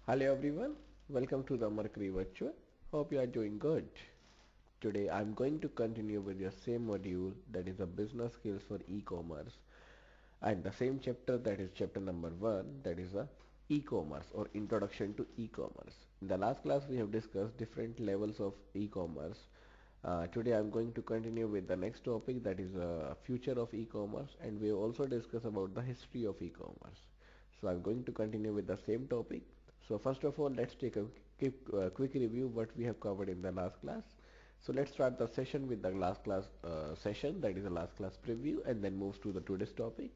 Hello everyone, welcome to the Mercury Virtual. Hope you are doing good. Today I'm going to continue with your same module, that is a business skills for e-commerce, and the same chapter, that is chapter number 1, that is a e-commerce or introduction to e-commerce. In the last class we have discussed different levels of e-commerce. Today I'm going to continue with the next topic, that is future of e-commerce, and we have also discussed about the history of e-commerce. So I'm going to continue with the same topic. So first of all, let's take a quick review what we have covered in the last class. So let's start the session with the last class session, that is the last class preview, and then moves to the today's topic.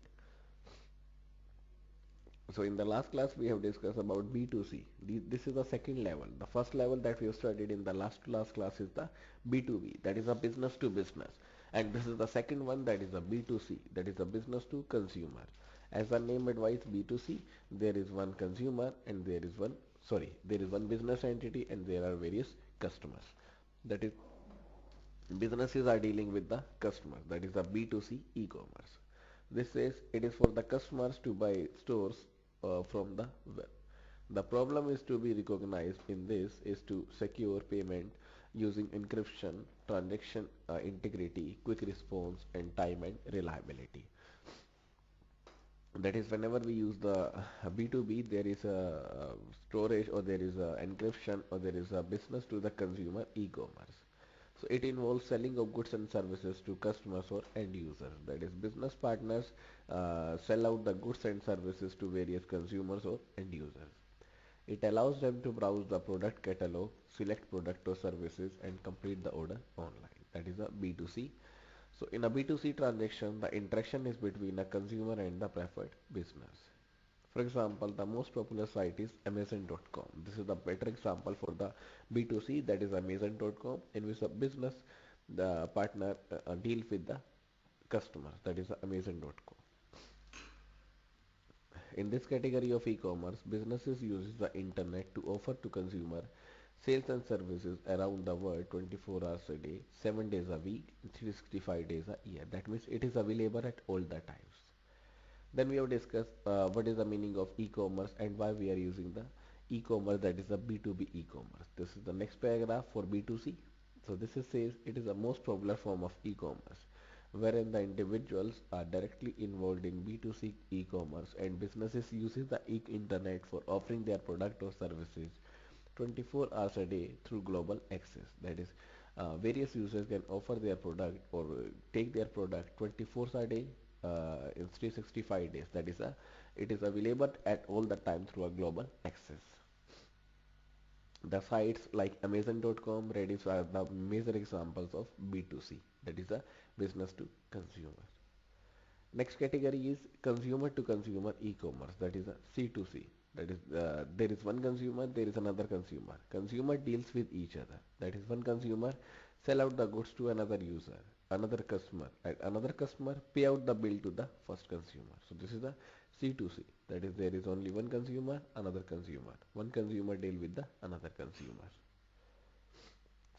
So in the last class we have discussed about B2C. This is the second level. The first level that we have studied in the last class is the B2B, that is a business to business. And this is the second one, that is a B2C, that is a business to consumer. As the name advises, B2C, there is one consumer and there is one business entity and there are various customers. That is, businesses are dealing with the customer, that is a B2C e-commerce. This says it is for the customers to buy stores from the web. The problem is to be recognized in this is to secure payment using encryption, transaction integrity, quick response, and time and reliability. That is, whenever we use the B2B, there is a storage or there is a encryption or there is a business to the consumer e-commerce. So it involves selling of goods and services to customers or end users. That is, business partners sell out the goods and services to various consumers or end users. It allows them to browse the product catalog, select product or services, and complete the order online. That is a B2C. So in a B2C transaction, the interaction is between a consumer and the preferred business. For example, the most popular site is Amazon.com. This is the better example for the B2C, that is Amazon.com, in which a business the partner deals with the customers, that is Amazon.com. In this category of e-commerce, businesses use the internet to offer to consumer sales and services around the world 24 hours a day, 7 days a week, 365 days a year. That means it is available at all the times. Then we have discussed what is the meaning of e-commerce and why we are using the e-commerce, that is the B2B e-commerce. This is the next paragraph for B2C. So this is says it is the most popular form of e-commerce, wherein the individuals are directly involved in B2C e-commerce and businesses uses the internet for offering their product or services 24 hours a day through global access. That is, various users can offer their product or take their product 24 hours a day in 365 days. That is, it is available at all the time through a global access. The sites like Amazon.com, Reddit are the major examples of B2C, that is a business to consumer. Next category is consumer to consumer e-commerce, that is a C2C. That is, there is one consumer, there is another consumer. Consumer deals with each other. That is, one consumer sell out the goods to another user, another customer, and another customer pay out the bill to the first consumer. So this is the C2C. That is, there is only one consumer, another consumer. One consumer deal with the another consumer.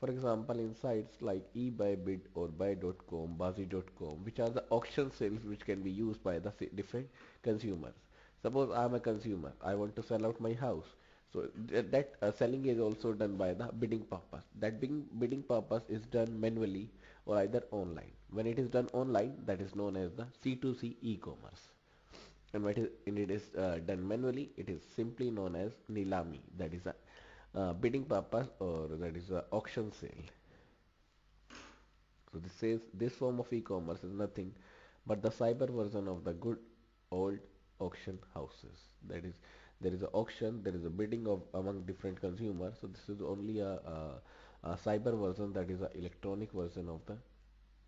For example, in sites like eBuyBid or buy.com, bazi.com, which are the auction sales which can be used by the different consumers. Suppose I am a consumer, I want to sell out my house. So that selling is also done by the bidding purpose. That bidding purpose is done manually or either online. When it is done online, that is known as the C2C e-commerce. And when it is done manually, it is simply known as Nilami. That is a bidding purpose or that is a auction sale. So this says this form of e-commerce is nothing but the cyber version of the good old auction houses. That is, there is an auction, there is a bidding of among different consumers. So this is only a cyber version, that is an electronic version of the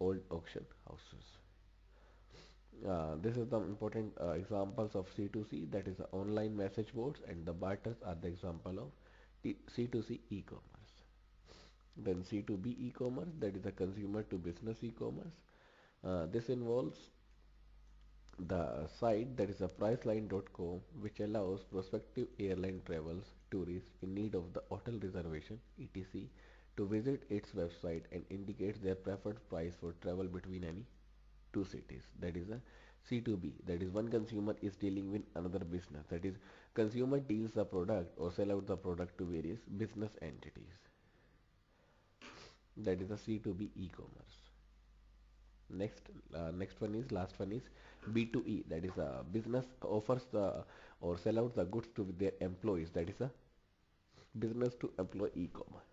old auction houses. This is the important examples of C2C, that is the online message boards, and the barters are the example of C2C e-commerce. Then C2B e-commerce, that is a consumer to business e-commerce. This involves the site, that is a priceline.com, which allows prospective airline travels tourists in need of the hotel reservation etc to visit its website and indicate their preferred price for travel between any two cities. That is a C2B, that is one consumer is dealing with another business. That is consumer deals the product or sell out the product to various business entities. That is a C2B e-commerce. Next, next one is last one is B2E. That is a business offers the or sell out the goods to their employees. That is a business to employee e-commerce.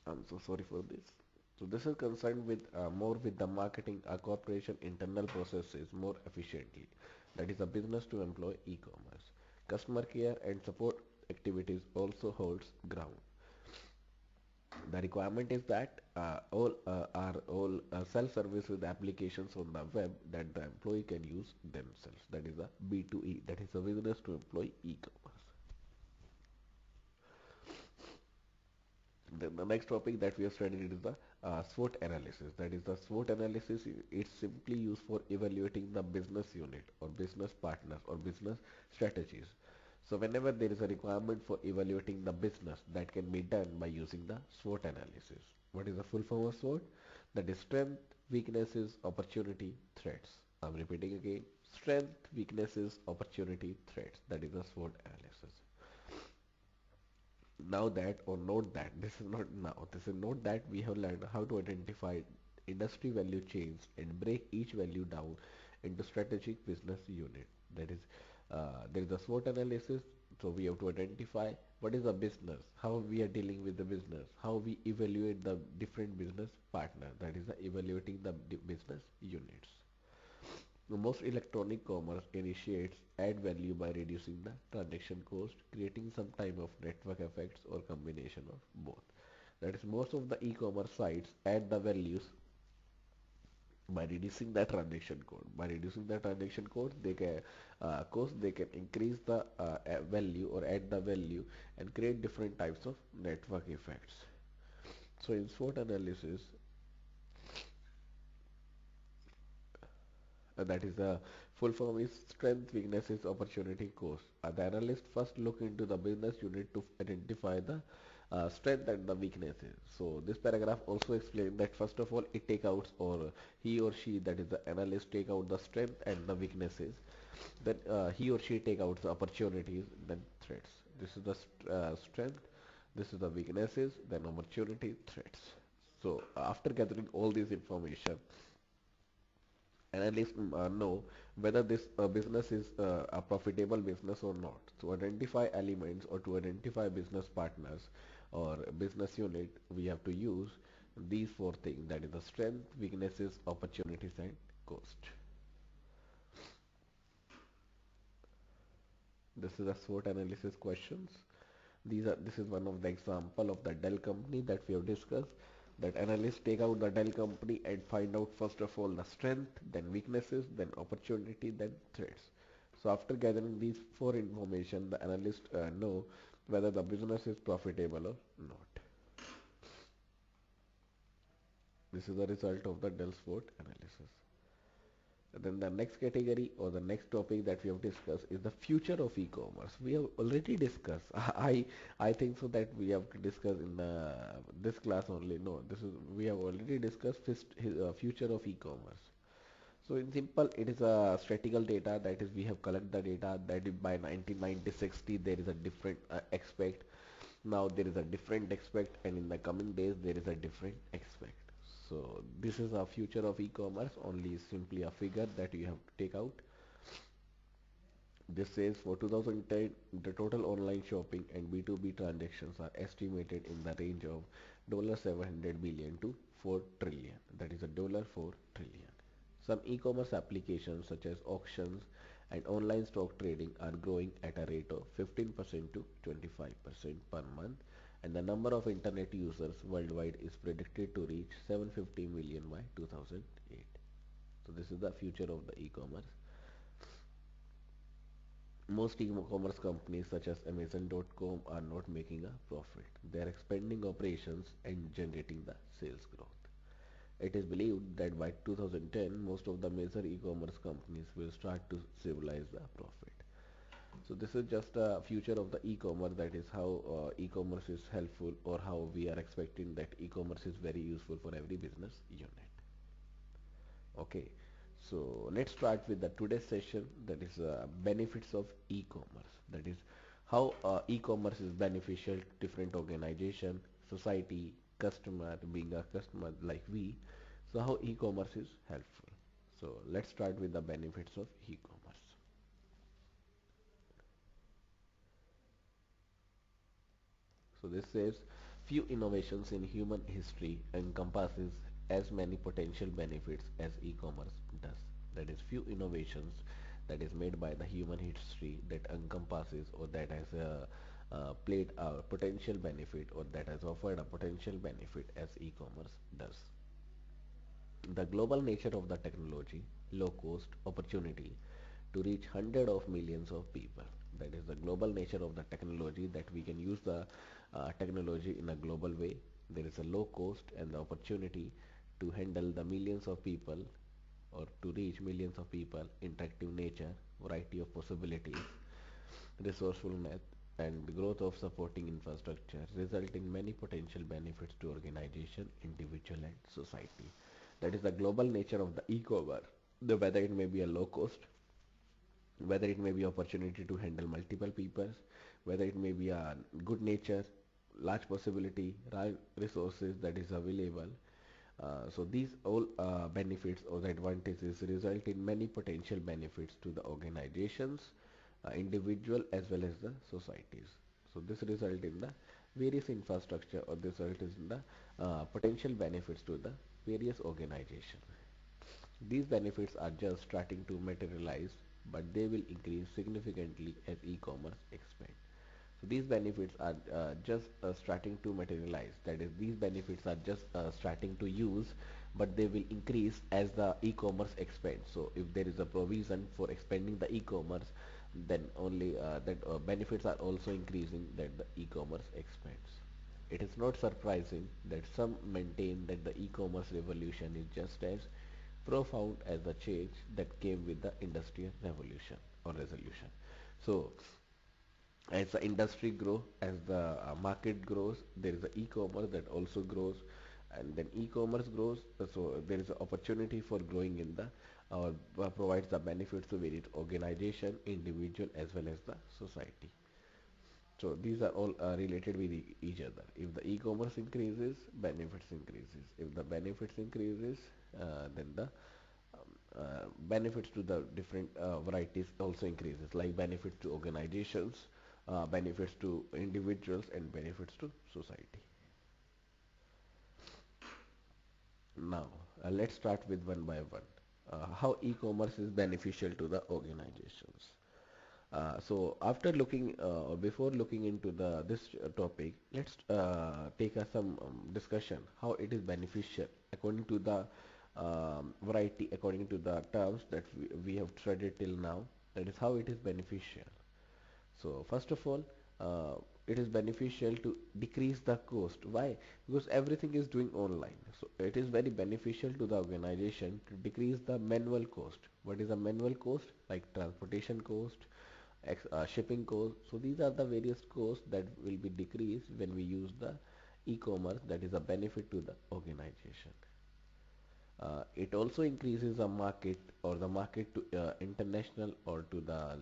I'm so sorry for this. So this is concerned with more with the marketing corporation internal processes more efficiently. That is a business to employee e-commerce. Customer care and support activities also holds ground. The requirement is that all are all self-service with applications on the web that the employee can use themselves. That is a B2E. That is a business to employee e-commerce. Then the next topic that we have studied is the SWOT analysis. That is the SWOT analysis. It's simply used for evaluating the business unit or business partners or business strategies. So whenever there is a requirement for evaluating the business, that can be done by using the SWOT analysis. What is the full form of SWOT? That is strength, weaknesses, opportunity, threats. I'm repeating again. Strength, weaknesses, opportunity, threats. That is the SWOT analysis. Now that or note that this is not now this is note that we have learned how to identify industry value chains and break each value down into strategic business unit. That is there is a SWOT analysis. So we have to identify what is the business, how we are dealing with the business, how we evaluate the different business partners. That is the evaluating the business units. Most electronic commerce initiates add value by reducing the transaction cost, creating some type of network effects or combination of both. That is, most of the e-commerce sites add the values by reducing the transaction code. By reducing the transaction code, they can cost they can increase the value or add the value and create different types of network effects. So in SWOT analysis, that is the full form is strength, weaknesses, opportunity, cost. The analyst first look into the business unit to identify the strength and the weaknesses. So this paragraph also explains that first of all it take out or he or she, that is the analyst, take out the strength and the weaknesses. Then he or she take out the opportunities, then threats. This is the strength, this is the weaknesses, then opportunity, threats. So after gathering all this information, analysts know whether this business is a profitable business or not. To identify elements or to identify business partners or business unit, we have to use these four things, that is the strength, weaknesses, opportunities and cost. This is a SWOT analysis questions. This is one of the example of the Dell company that we have discussed. That analysts take out the Dell company and find out first of all the strength, then weaknesses, then opportunity, then threats. So after gathering these four information, the analysts know whether the business is profitable or not. This is the result of the Dell SWOT analysis. Then the next category or the next topic that we have discussed is the future of e-commerce. We have already discussed. I think so that we have discussed in this class only. No, this is we have already discussed future of e-commerce. So in simple, it is a statistical data, that is we have collected the data that is by 1990-60 there is a different aspect. Now there is a different aspect, and in the coming days there is a different aspect. So this is a future of e-commerce, only simply a figure that you have to take out. This says for 2010 the total online shopping and B2B transactions are estimated in the range of $700 billion to 4 trillion. That is a $4 trillion. Some e-commerce applications such as auctions and online stock trading are growing at a rate of 15% to 25% per month, and the number of internet users worldwide is predicted to reach 750 million by 2008. So this is the future of the e-commerce. Most e-commerce companies such as Amazon.com are not making a profit. They are expanding operations and generating the sales growth. It is believed that by 2010 most of the major e-commerce companies will start to stabilize the profit. So this is just a future of the e-commerce, that is how e-commerce is helpful, or how we are expecting that e-commerce is very useful for every business unit. Okay, so let's start with the today's session, that is benefits of e-commerce. That is how e-commerce is beneficial to different organization, society, customer, being a customer like we. So how e-commerce is helpful. So let's start with the benefits of e-commerce. So this says few innovations in human history encompasses as many potential benefits as e-commerce does. That is few innovations that is made by the human history that encompasses, or that has played a potential benefit, or that has offered a potential benefit as e-commerce does. The global nature of the technology, low cost, opportunity to reach hundred of millions of people. That is the global nature of the technology, that we can use the technology in a global way. There is a low cost and the opportunity to handle the millions of people, or to reach millions of people, interactive nature, variety of possibilities, resourcefulness, and growth of supporting infrastructure result in many potential benefits to organization, individual, and society. That is the global nature of the e-commerce. Whether it may be a low cost, whether it may be opportunity to handle multiple people, whether it may be a good nature, large possibility, resources that is available. So these all benefits or the advantages result in many potential benefits to the organizations, individual, as well as the societies. So this result in the various infrastructure, or this result is in the potential benefits to the various organizations. These benefits are just starting to materialize, but they will increase significantly as e-commerce expands. So these benefits are just starting to materialize. That is, these benefits are just starting to use, but they will increase as the e-commerce expands. So if there is a provision for expanding the e-commerce, then only that benefits are also increasing that the e-commerce expands. It is not surprising that some maintain that the e-commerce revolution is just as profound as the change that came with the industrial revolution or resolution. So as the industry grow, as the market grows, there is a e-commerce that also grows, and then e-commerce grows, so there is an opportunity for growing in the provides the benefits to various organization, individual, as well as the society. So these are all related with each other. If the e-commerce increases, benefits increases. If the benefits increases, then the benefits to the different varieties also increases, like benefits to organizations, benefits to individuals, and benefits to society. Now let's start with one by one. How e-commerce is beneficial to the organizations. So after looking or before looking into the this topic, let's take some discussion how it is beneficial according to the variety, according to the terms that we have studied till now. That is how it is beneficial. So first of all, it is beneficial to decrease the cost. Why? Because everything is doing online. So it is very beneficial to the organization to decrease the manual cost. What is the manual cost? Like transportation cost, shipping cost. So these are the various costs that will be decreased when we use the e-commerce. That is a benefit to the organization. It also increases the market, or the market to international, or to the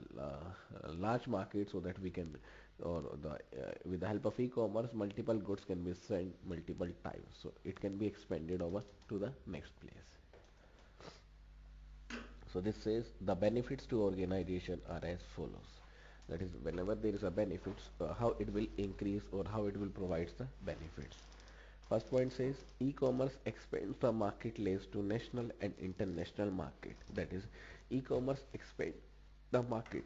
large market, so that we can, or the with the help of e-commerce, multiple goods can be sent multiple times, so it can be expanded over to the next place. So this says the benefits to organization are as follows. That is, whenever there is a benefits, how it will increase, or how it will provide the benefits. First point says e-commerce expands the marketplace to national and international market. That is, e-commerce expand the market.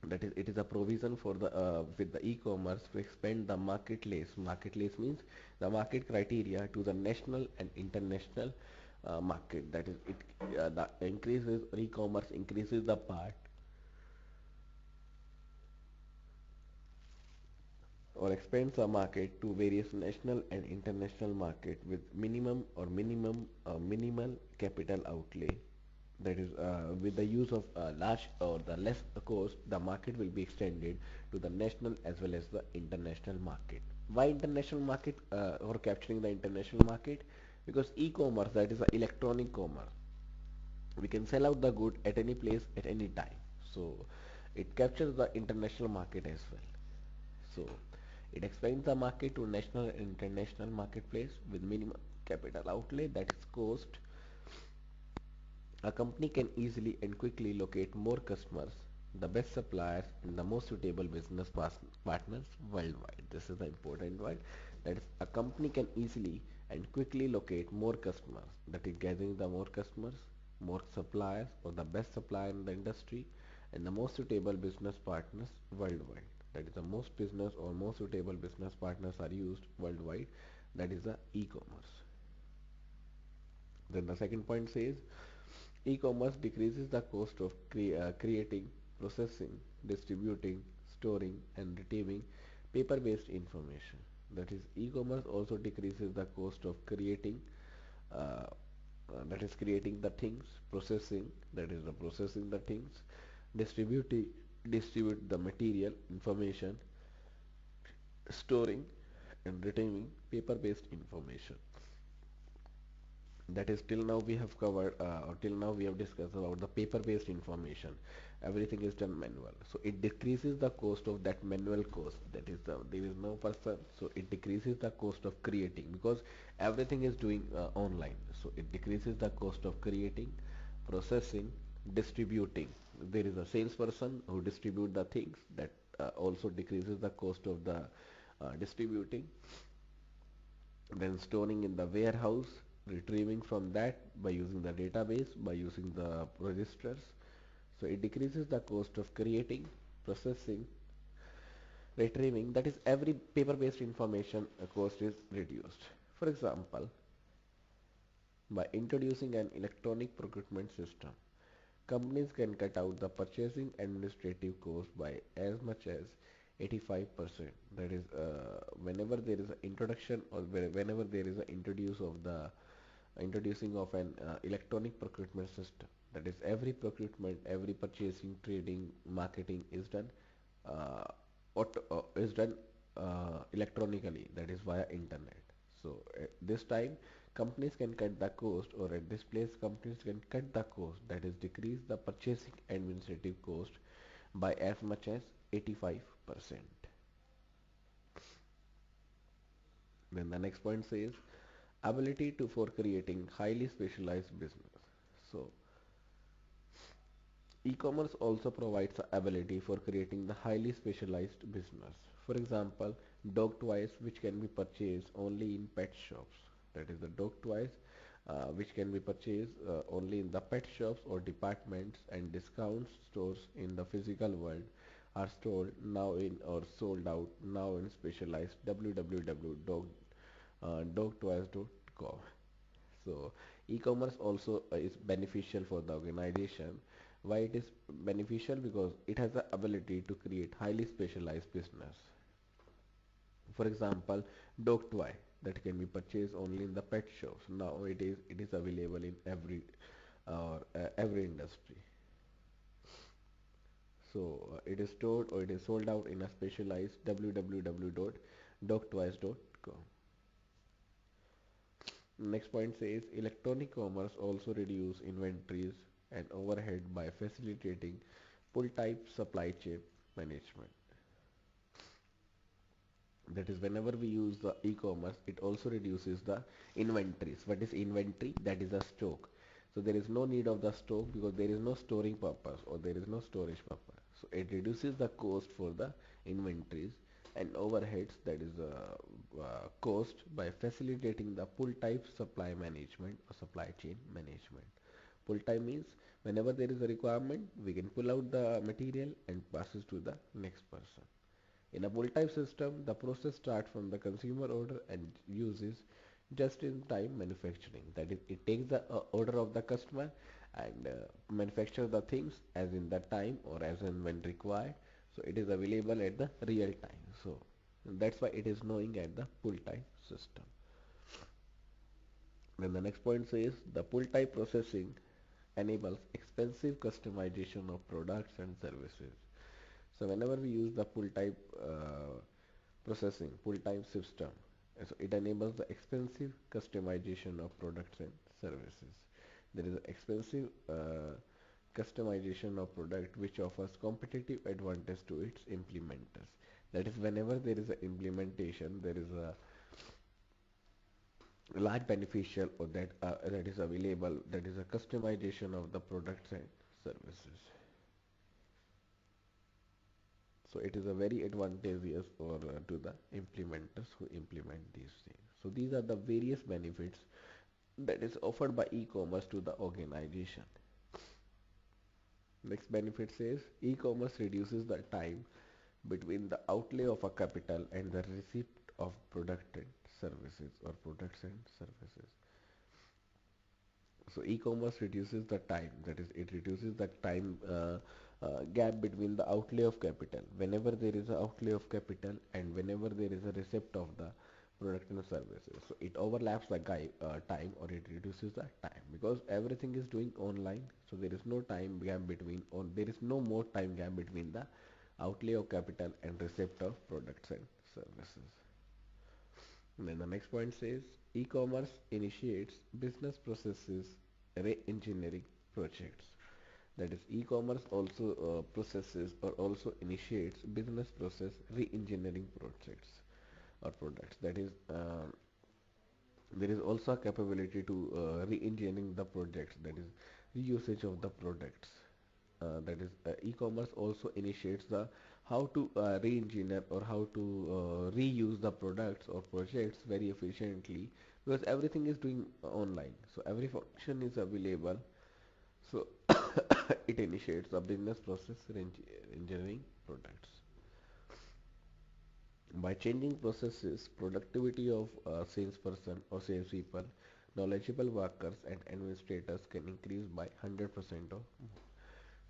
That is, it is a provision for the with the e-commerce to expand the marketplace. Marketplace means the market criteria to the national and international market. That is, it the increases e-commerce increases the part, or expands the market to various national and international market with minimum or minimal capital outlay. That is, with the use of large or the less cost, the market will be extended to the national as well as the international market. Why international market, or capturing the international market? Because e-commerce, that is electronic commerce, we can sell out the good at any place at any time. So it captures the international market as well. So it expands the market to national and international marketplace with minimum capital outlay, that is cost. A company can easily and quickly locate more customers, the best suppliers, and the most suitable business partners worldwide. This is the important one. That is, a company can easily and quickly locate more customers. That is, gathering the more customers, more suppliers, or the best supplier in the industry, and the most suitable business partners worldwide. That is, the most business or most suitable business partners are used worldwide. That is the e-commerce. Then the second point says e-commerce decreases the cost of creating, processing, distributing, storing, and retrieving paper-based information. That is, e-commerce also decreases the cost of creating, that is creating the things, processing, that is the processing the things, distributing, distribute the material, information, storing, and retrieving paper-based information. That is, till now we have covered, or till now we have discussed about the paper based information. Everything is done manual, so it decreases the cost of that manual cost. That is, there is no person, so it decreases the cost of creating, because everything is doing online. So it decreases the cost of creating, processing, distributing. There is a salesperson who distribute the things, that also decreases the cost of the distributing. Then storing in the warehouse, retrieving from that by using the database, by using the registers. So it decreases the cost of creating, processing, retrieving. That is, every paper based information cost is reduced. For example, by introducing an electronic procurement system, companies can cut out the purchasing administrative cost by as much as 85%. That is, whenever there is an introduction, or whenever there is an introducing of an electronic procurement system, that is, every procurement, every purchasing, trading, marketing is done, uh, is done electronically, that is via internet. So at this time companies can cut the cost, or at this place companies can cut the cost, that is decrease the purchasing administrative cost by as much as 85%. Then the next point says ability to for creating highly specialized business. So e-commerce also provides the ability for creating the highly specialized business. For example, dog toys which can be purchased only in pet shops. That is, the dog toys which can be purchased only in the pet shops or departments and discount stores in the physical world are stored now in, or sold out now in specialized www.dogtoys.com. So e-commerce also is beneficial for the organization. Why it is beneficial? Because it has the ability to create highly specialized business. For example, dog toy that can be purchased only in the pet shops. Now it is available in every industry. So it is stored, or it is sold out in a specialized www.dogtoys.com. Next point says electronic commerce also reduce inventories and overhead by facilitating pull type supply chain management. That is, whenever we use the e-commerce, it also reduces the inventories. What is inventory? That is a stock. So there is no need of the stock, because there is no storing purpose, or there is no storage purpose. So it reduces the cost for the inventories and overheads, that is cost, by facilitating the pull type supply management or supply chain management. Pull type means whenever there is a requirement, we can pull out the material and pass it to the next person. In a pull type system, the process starts from the consumer order and uses just-in-time manufacturing. That is, it takes the order of the customer and manufacture the things as in the time, or as in when required. So it is available at the real time. So that's why it is knowing at the pull type system. Then the next point says the pull type processing enables expensive customization of products and services. So whenever we use the pull type pull type system, so it enables the expensive customization of products and services. There is expensive customization of product which offers competitive advantage to its implementers. That is, whenever there is a implementation, there is a large beneficial or that is available, that is a customization of the products and services. So it is a very advantageous or to the implementers who implement these things. So these are the various benefits that is offered by e-commerce to the organization. Next benefit says e-commerce reduces the time between the outlay of a capital and the receipt of product and services or products and services. So e-commerce reduces the time, that is, it reduces the time gap between the outlay of capital. Whenever there is an outlay of capital and whenever there is a receipt of the product and services, so it overlaps the time, or it reduces the time because everything is doing online. So there is no time gap between, or there is no more time gap between the outlay of capital and receipt of products and services. And then the next point says e-commerce initiates business processes re-engineering projects. That is, e-commerce also processes or also initiates business process re-engineering projects or products. That is, there is also a capability to re-engineering the projects. That is, reusage of the products. That is, e-commerce also initiates the how to re-engineer or how to reuse the products or projects very efficiently because everything is doing online, so every function is available. So it initiates the business process engineering products. By changing processes, productivity of salesperson or salespeople, knowledgeable workers and administrators can increase by 100% or more.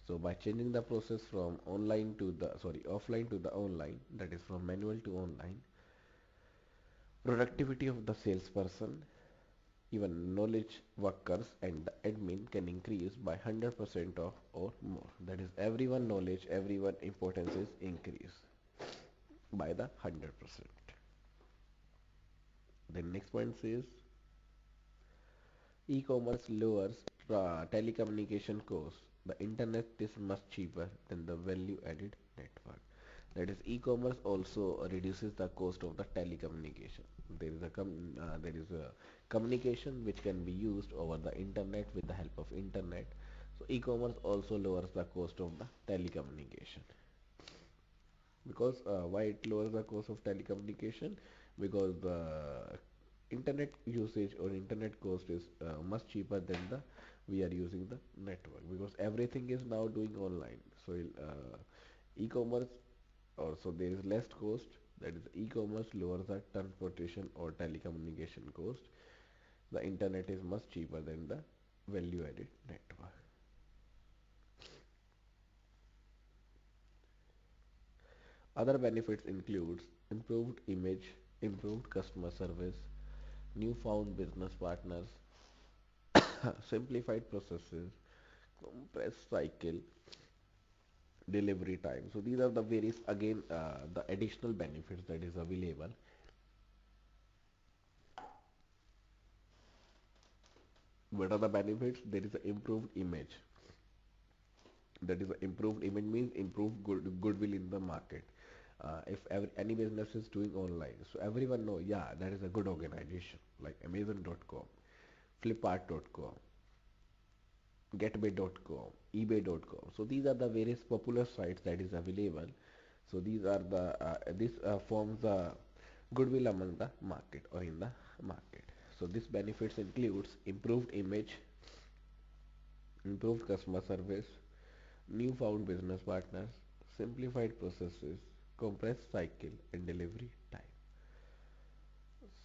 So by changing the process from offline to the online, that is from manual to online, productivity of the salesperson, even knowledge workers and the admin can increase by 100% of or more. That is, everyone knowledge, everyone importance is increased by the 100%. The next point says e-commerce lowers telecommunication costs. The internet is much cheaper than the value-added network. That is, e-commerce also reduces the cost of the telecommunication. There is a communication which can be used over the internet with the help of internet. So e-commerce also lowers the cost of the telecommunication. Because why it lowers the cost of telecommunication? Because the internet usage or internet cost is much cheaper than the we are using the network, because everything is now doing online. So e-commerce also there is less cost. That is, e-commerce lowers the transportation or telecommunication cost. The internet is much cheaper than the value added network. Other benefits includes improved image, improved customer service, newfound business partners, simplified processes, compressed cycle, delivery time. So these are the various, again, the additional benefits that is available. What are the benefits? There is an improved image. That is, improved image means improved goodwill in the market. If any business is doing online, so everyone know, yeah, that is a good organization like Amazon.com, Flipkart.com, Getaway.com, eBay.com. So these are the various popular sites that is available. So these are the this forms the goodwill among the market or in the market. So this benefits includes improved image, improved customer service, newfound business partners, simplified processes, compressed cycle and delivery time.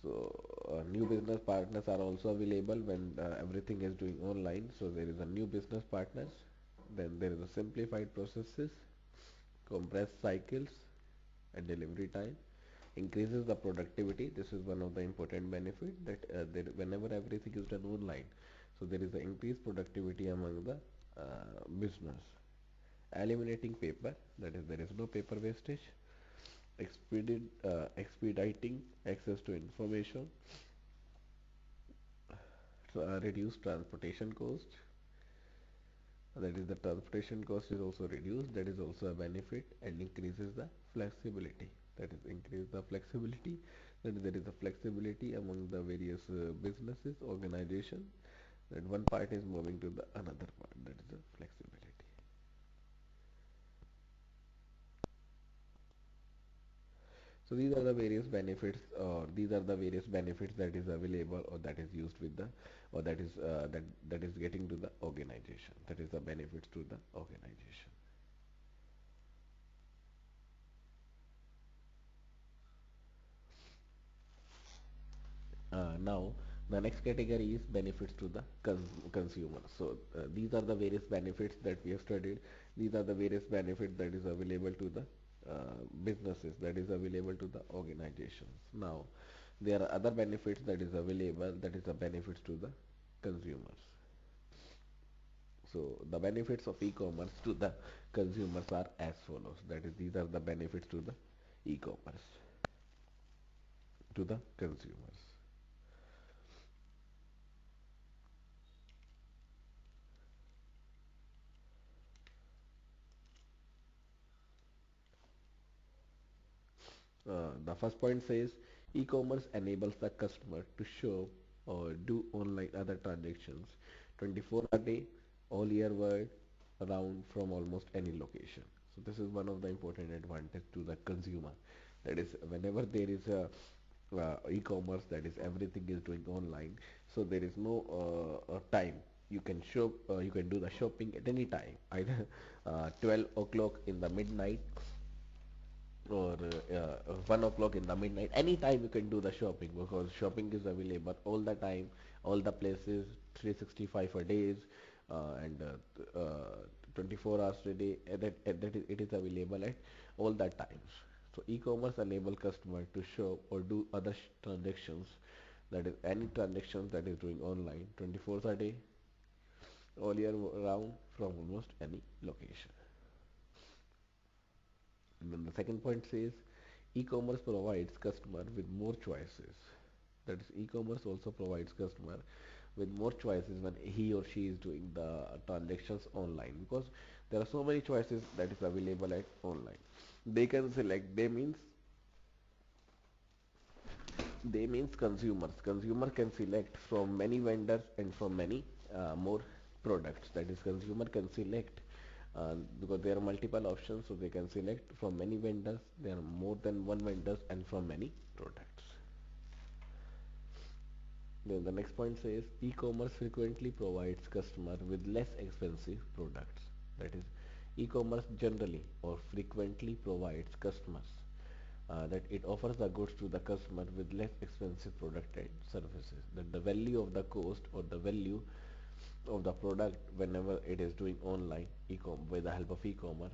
So new business partners are also available when everything is doing online. So there is a new business partners, then there is a simplified processes, compressed cycles and delivery time, increases the productivity. This is one of the important benefit that whenever everything is done online, So there is an increased productivity among the business. Eliminating paper, that is there is no paper wastage. Expediting access to information. So, reduce transportation cost, that is the transportation cost is also reduced, that is also a benefit, and increases the flexibility, that is increase the flexibility, that is there is a flexibility among the various businesses organization, that one part is moving to the another part, that is the flexibility. So these are the various benefits, these are the various benefits that is available or that is used with the, or that is that is getting to the organization, that is the benefits to the organization. Now the next category is benefits to the consumer. So these are the various benefits that we have studied. These are the various benefits that is available to the businesses, that is available to the organizations. Now there are other benefits that is available, that is the benefits to the consumers. So the benefits of e-commerce to the consumers are as follows. That is, these are the benefits to the e-commerce to the consumers. The first point says e-commerce enables the customer to shop or do online other transactions 24 a day, all year wide, around from almost any location. So this is one of the important advantage to the consumer. That is, whenever there is a e-commerce, that is everything is doing online. So there is no time. You can shop. You can do the shopping at any time, either 12 o'clock in the midnight or 1 o'clock in the midnight. Anytime you can do the shopping because shopping is available all the time, all the places, 365 a days, and 24 hours a day. It is available at all the times. So e-commerce enable customer to shop or do other transactions, that is any transactions that is doing online 24 a day, all year round, from almost any location. And then the second point says e-commerce provides customer with more choices. That is, e-commerce also provides customer with more choices when he or she is doing the transactions online, because there are so many choices that is available at online. They can select. They means consumers. Consumer can select from many vendors and from many more products. That is, consumer can select because there are multiple options, so they can select from many vendors. There are more than one vendors and from many products. Then the next point says e-commerce frequently provides customer with less expensive products. That is, e-commerce generally or frequently provides customers that it offers the goods to the customer with less expensive product and services. That the value of the cost or the value of the product whenever it is doing online with the help of e-commerce.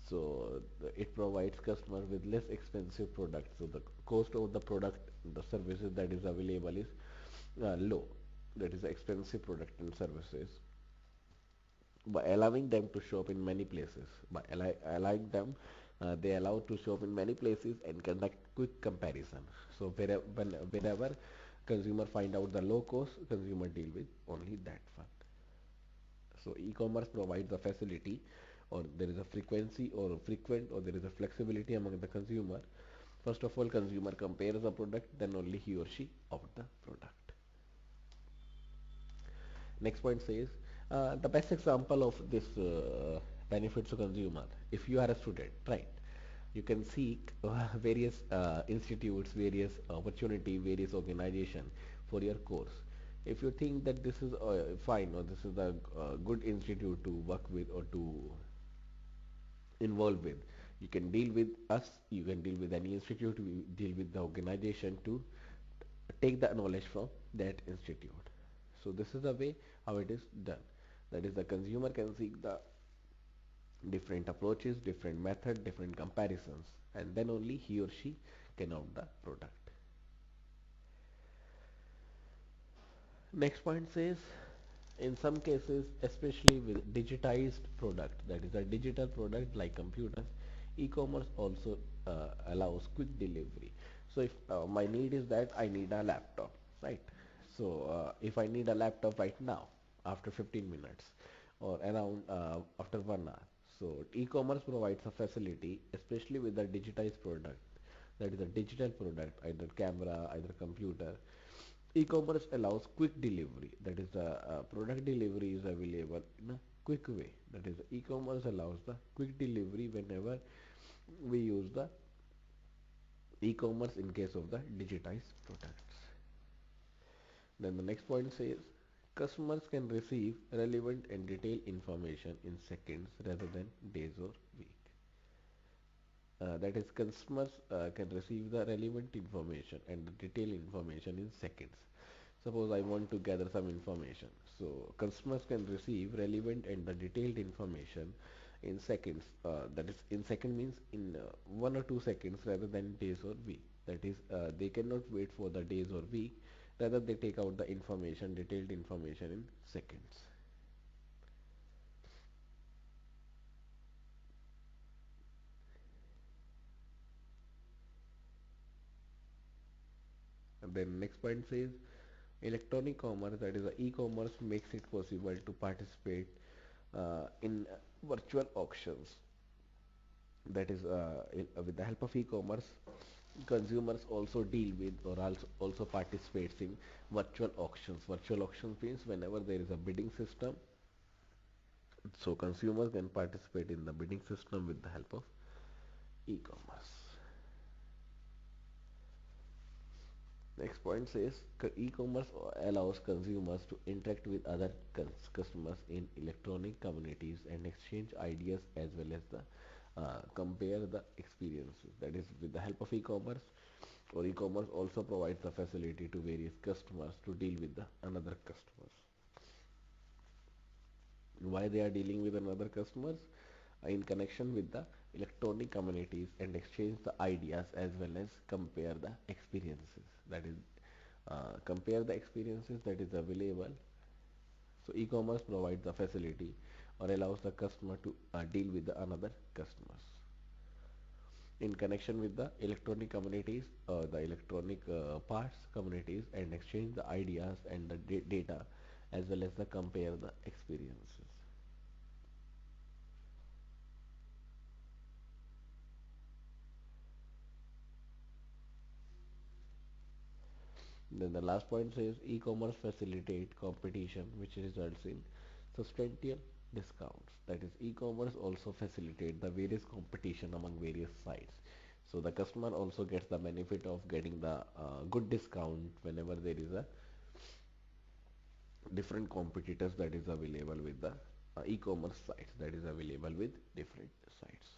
So it provides customer with less expensive products. So the cost of the product, the services that is available is low. That is expensive product and services, by allowing them to shop in many places. By allowing them, they allow to shop in many places and conduct quick comparison. So wherever consumer find out the low cost, consumer deal with only that one. So e-commerce provides a facility, or there is a frequency or frequent, or there is a flexibility among the consumer. First of all, consumer compares the product, then only he or she opt the product. Next point says the best example of this benefits to consumer. If you are a student, right, you can seek various institutes, various opportunity, various organization for your course. If you think that this is fine, or this is a good institute to work with or to involve with, you can deal with us, you can deal with any institute, we deal with the organization to take the knowledge from that institute. So this is the way how it is done. That is, the consumer can seek the different approaches, different method, different comparisons, and then only he or she can opt the product. Next point says, in some cases, especially with digitized product, that is a digital product like computers, e-commerce also allows quick delivery. So if my need is that I need a laptop, right? So if I need a laptop right now, after 15 minutes or around after 1 hour, so e-commerce provides a facility, especially with the digitized product, that is a digital product, either camera, either computer. E-commerce allows quick delivery, that is the product delivery is available in a quick way. That is, e-commerce allows the quick delivery whenever we use the e-commerce in case of the digitized products. Then the next point says, customers can receive relevant and detailed information in seconds rather than days or week. That is, customers can receive the relevant information and the detailed information in seconds. Suppose I want to gather some information. So customers can receive relevant and the detailed information in seconds. That is, in second means in 1 or 2 seconds rather than days or week. That is, they cannot wait for the days or week. Rather, they take out the information, detailed information in seconds. And then next point says, electronic commerce, that is, e-commerce makes it possible to participate in virtual auctions. That is, with the help of e-commerce, consumers also deal with or also participates in virtual auctions. Virtual auctions means whenever there is a bidding system, so consumers can participate in the bidding system with the help of e-commerce. Next point says, e-commerce allows consumers to interact with other customers in electronic communities and exchange ideas as well as the compare the experiences. That is, with the help of e-commerce, or e-commerce also provides the facility to various customers to deal with the another customers. Why they are dealing with another customers? In connection with the electronic communities and exchange the ideas as well as compare the experiences. That is, compare the experiences that is available. So e-commerce provides the facility or allows the customer to deal with the another customers in connection with the electronic communities, the electronic parts communities, and exchange the ideas and the data as well as the compare the experiences. Then the last point says, e-commerce facilitate competition which results in substantial discounts. That is, e-commerce also facilitate the various competition among various sites. So the customer also gets the benefit of getting the good discount whenever there is a different competitors that is available with the e-commerce sites, that is available with different sites.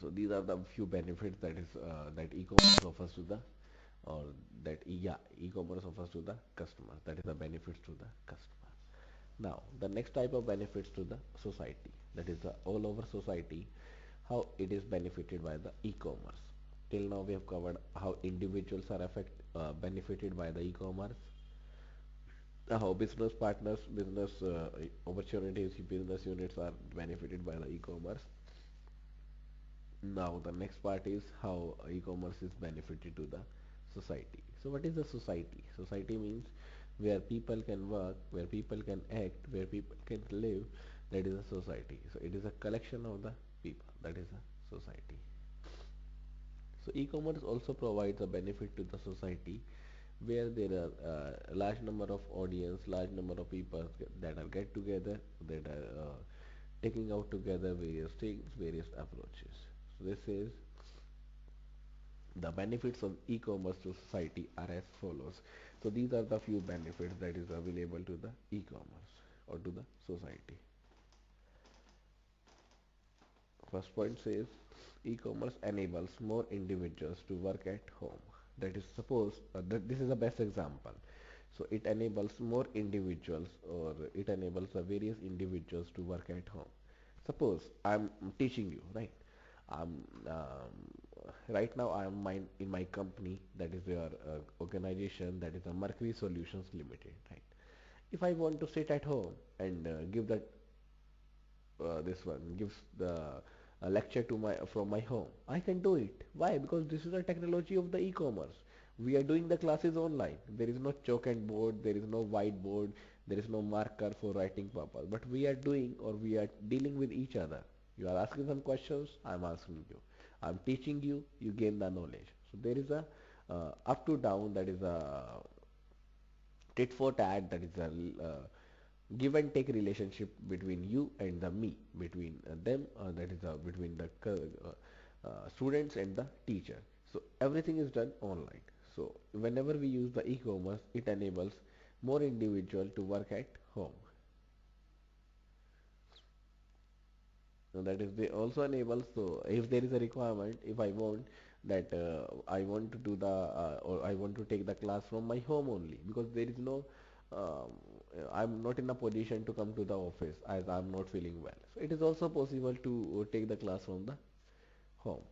So these are the few benefits that is that e-commerce offers to the or that yeah, e-commerce offers to the customer. That is the benefits to the customer. Now the next type of benefits to the society, that is the all over society, how it is benefited by the e-commerce. Till now we have covered how individuals are benefited by the e-commerce, how business partners, business opportunities, business units are benefited by the e-commerce. Now the next part is how e-commerce is benefited to the society. So what is the society? Society means where people can work, where people can act, where people can live. That is a society. So it is a collection of the people. That is a society. So e-commerce also provides a benefit to the society where there are a large number of audience, large number of people that are get together, that are taking out together various things, various approaches. So this is the benefits of e-commerce to society are as follows. So these are the few benefits that is available to the e-commerce or to the society. First point says, e-commerce enables more individuals to work at home. That is, suppose that this is the best example. So it enables more individuals, or it enables the various individuals to work at home. Suppose I'm teaching you, right? I'm right now I am in my company, that is your organization, that is a Mercury Solutions Limited, right? If I want to sit at home and give that this one gives the lecture to my from my home, I can do it. Why? Because this is the technology of the e-commerce. We are doing the classes online. There is no chalk and board, there is no whiteboard, there is no marker for writing purpose, but we are doing, or we are dealing with each other. You are asking some questions, I am answering you. I am teaching you, you gain the knowledge. So there is a up to down, that is a tit for tat, that is a give and take relationship between you and the me, between them, that is between the students and the teacher. So everything is done online. So whenever we use the e-commerce, it enables more individual to work at home. So that is, they also enable, so if there is a requirement, if I want that I want to do the or I want to take the class from my home only, because there is no um, I'm not in a position to come to the office as I'm not feeling well. So it is also possible to take the class from the home.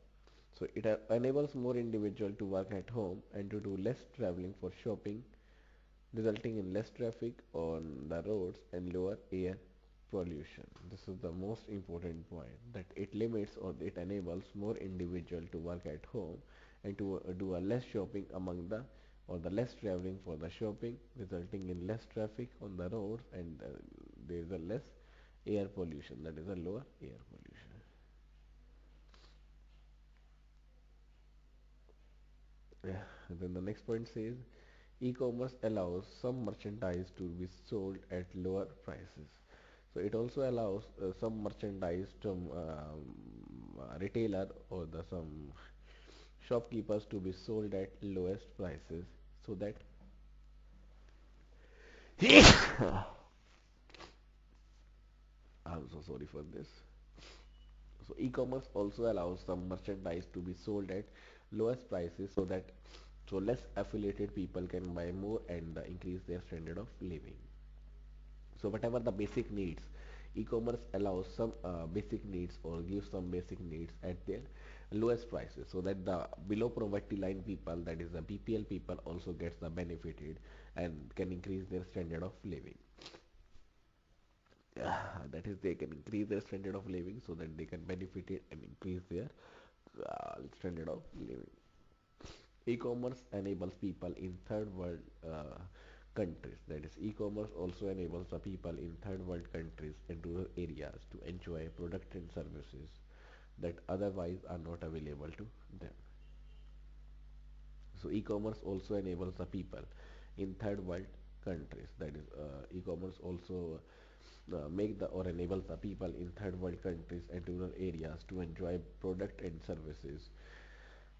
So it enables more individual to work at home and to do less traveling for shopping, resulting in less traffic on the roads and lower air pollution. This is the most important point, that it limits or it enables more individual to work at home and to do a less shopping among the, or the less traveling for the shopping, resulting in less traffic on the roads, and there is a less air pollution, that is a lower air pollution. Yeah. And then the next point says e-commerce allows some merchandise to be sold at lower prices. So it also allows some merchandise from retailer or the some shopkeepers to be sold at lowest prices, so that I'm so sorry for this. So e-commerce also allows some merchandise to be sold at lowest prices, so that so less affiliated people can buy more and increase their standard of living. So whatever the basic needs, e-commerce allows some basic needs or gives some basic needs at their lowest prices, so that the below poverty line people, that is the BPL people, also gets the benefited and can increase their standard of living. That is, they can increase their standard of living so that they can benefit it and increase their standard of living. E-commerce enables people in third world countries. That is, e-commerce also enables the people in third world countries and rural areas to enjoy products and services that otherwise are not available to them. So e-commerce also enables the people in third world countries. That is, e-commerce also make the or enables the people in third world countries and rural areas to enjoy product and services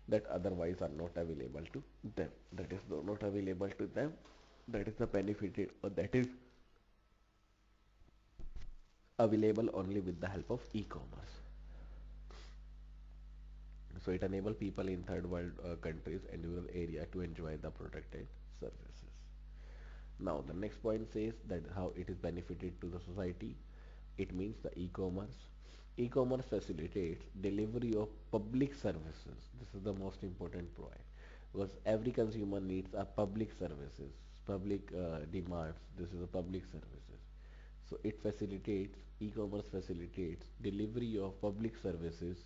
that otherwise are not available to them. That is not available to them. That is the benefited, or that is available only with the help of e-commerce. So it enables people in third world countries and rural area to enjoy the product and services. Now the next point says that how it is benefited to the society. It means the e-commerce. E-commerce facilitates delivery of public services. This is the most important point, because every consumer needs a public services, public demands. This is a public services. So it facilitates, e-commerce facilitates delivery of public services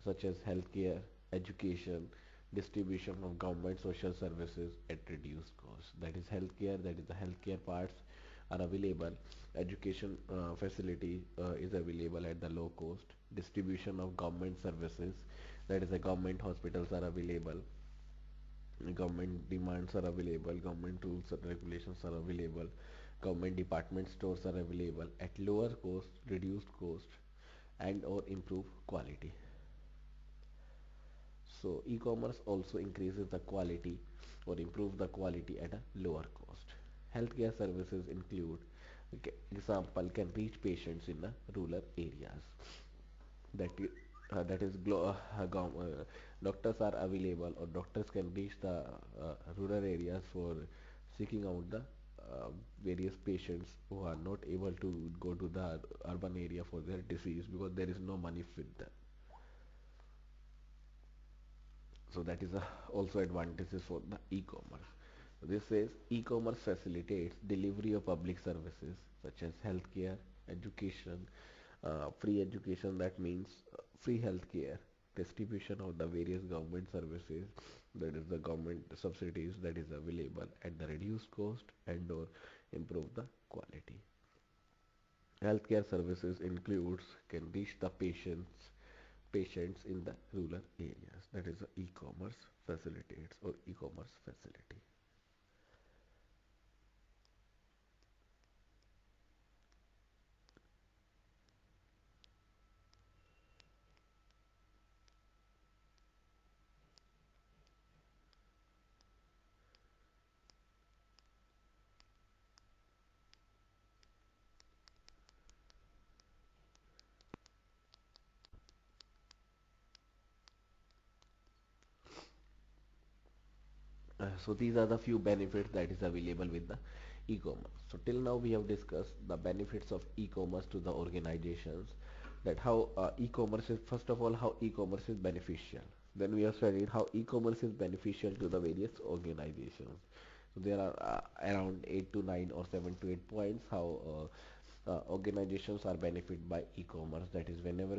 such as healthcare, education, distribution of government social services at reduced cost. That is healthcare, that is the healthcare parts are available. Education facility is available at the low cost. Distribution of government services, that is the government hospitals are available. Government demands are available. Government rules and regulations are available. Government department stores are available at lower cost, reduced cost, and or improve quality. So e-commerce also increases the quality or improves the quality at a lower cost. Healthcare services include, example, can reach patients in the rural areas. That is doctors are available, or doctors can reach the rural areas for seeking out the uh, various patients who are not able to go to the urban area for their disease because there is no money with them. So that is also advantages for the e-commerce. This says e-commerce facilitates delivery of public services such as healthcare, education, free education, that means free healthcare, distribution of the various government services, that is the government subsidies that is available at the reduced cost and or improve the quality. Healthcare services includes can reach the patients in the rural areas. That is the e-commerce facilitates or e-commerce facility. So these are the few benefits that is available with the e-commerce. So till now we have discussed the benefits of e-commerce to the organizations, that how e-commerce is, first of all, how e-commerce is beneficial. Then we have studied how e-commerce is beneficial to the various organizations. So there are around 8 to 9 or 7 to 8 points how organizations are benefited by e-commerce. That is, whenever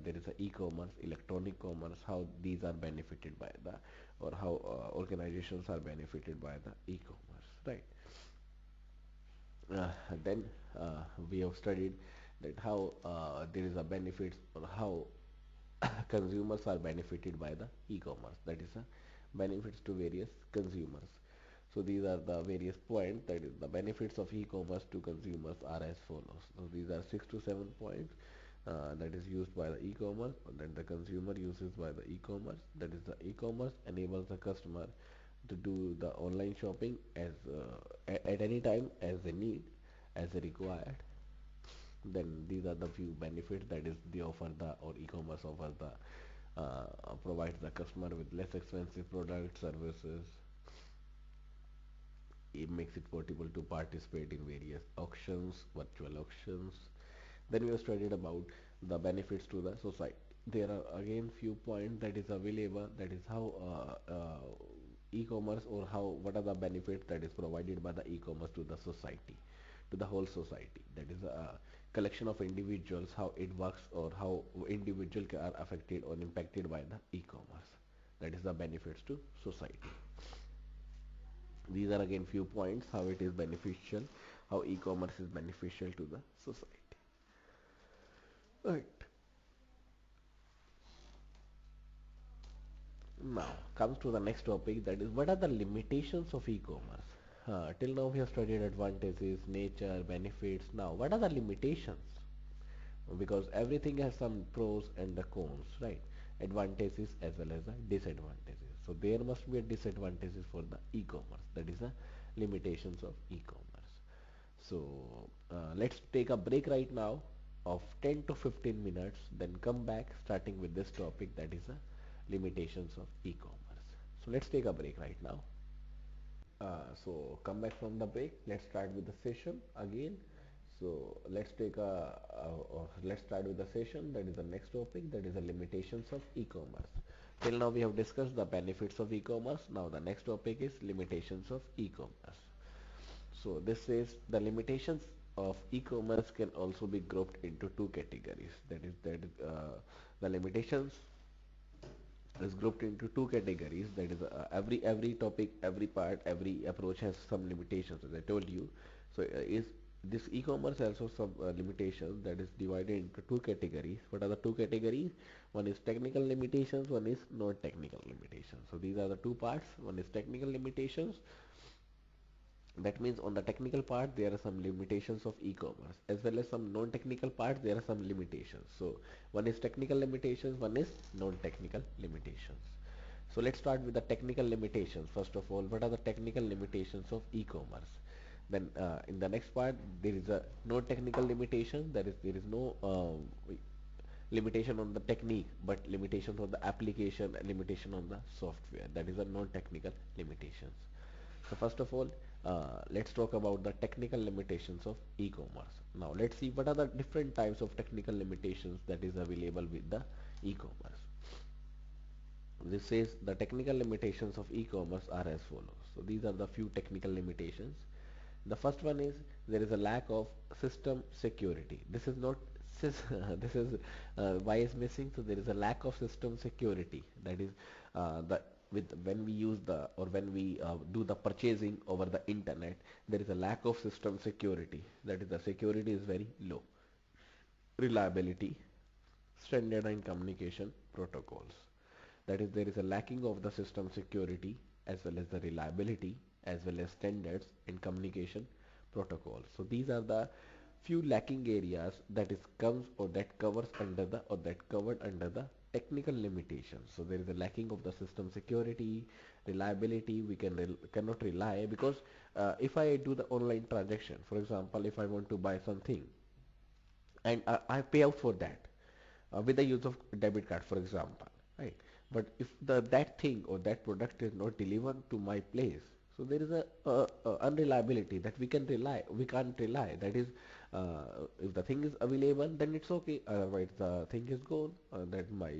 there is a e-commerce, electronic commerce, how these are benefited by the, or how organizations are benefited by the e-commerce, right? Then we have studied that how there is a benefits, or how consumers are benefited by the e-commerce, that is benefits to various consumers. So these are the various points, that is the benefits of e-commerce to consumers are as follows. So these are 6 to 7 points that is used by the e-commerce, and then the consumer uses by the e-commerce. That is the e-commerce enables the customer to do the online shopping as at any time as they need, as they required. Then these are the few benefits that is they offer the, or e-commerce offers the, provides the customer with less expensive products, services. It makes it possible to participate in various auctions, virtual auctions. Then we have studied about the benefits to the society. There are again few points that is available, that is how e-commerce, or how what are the benefits that is provided by the e-commerce to the society, to the whole society. That is a collection of individuals, how it works, or how individuals are affected or impacted by the e-commerce. That is the benefits to society. These are again few points how it is beneficial, how e-commerce is beneficial to the society. Right. Now comes to the next topic, that is what are the limitations of e-commerce. Till now we have studied advantages, nature, benefits. Now what are the limitations? Because everything has some pros and the cons, right? Advantages as well as the disadvantages. So there must be a disadvantages for the e-commerce. That is the limitations of e-commerce. So let's take a break right now of 10 to 15 minutes, then come back starting with this topic, that is the limitations of e-commerce. So let's take a break right now. So come back from the break. Let's start with the session again. So let's start with the session. That is the next topic. That is the limitations of e-commerce. Till now we have discussed the benefits of e-commerce. Now the next topic is limitations of e-commerce. So this says the limitations of e-commerce can also be grouped into two categories. That is the limitations is grouped into two categories. That is every topic, every part, every approach has some limitations, as I told you. So is this e-commerce also some limitations, that is divided into two categories. What are the two categories? One is technical limitations, one is non-technical limitations. So these are the two parts. One is technical limitations. That means on the technical part there are some limitations of e-commerce, as well as some non-technical parts there are some limitations. So one is technical limitations, one is non-technical limitations. So let's start with the technical limitations. First of all, what are the technical limitations of e-commerce? Then in the next part there is a non-technical limitation, that is there is no limitation on the technique, but limitation on the application and limitation on the software. That is a non-technical limitations. So first of all, let's talk about the technical limitations of e-commerce. Now let's see what are the different types of technical limitations that is available with the e-commerce. This says the technical limitations of e-commerce are as follows. So these are the few technical limitations. The first one is there is a lack of system security. This is not this is why is missing. So there is a lack of system security. That is the with when we use the or when we do the purchasing over the internet, there is a lack of system security. That is the security is very low. Reliability, standard and communication protocols. That is, there is a lacking of the system security as well as the reliability as well as standards and communication protocols. So these are the few lacking areas that is comes or that covers under the or that covered under the technical limitations. So there is a lacking of the system security, reliability. We cannot rely because if I do the online transaction, for example, if I want to buy something and I pay out for that with the use of debit card, for example, right? But if that thing or that product is not delivered to my place, so there is a unreliability that we can't rely. That is, if the thing is available, then it's okay. Otherwise, the thing is gone. That my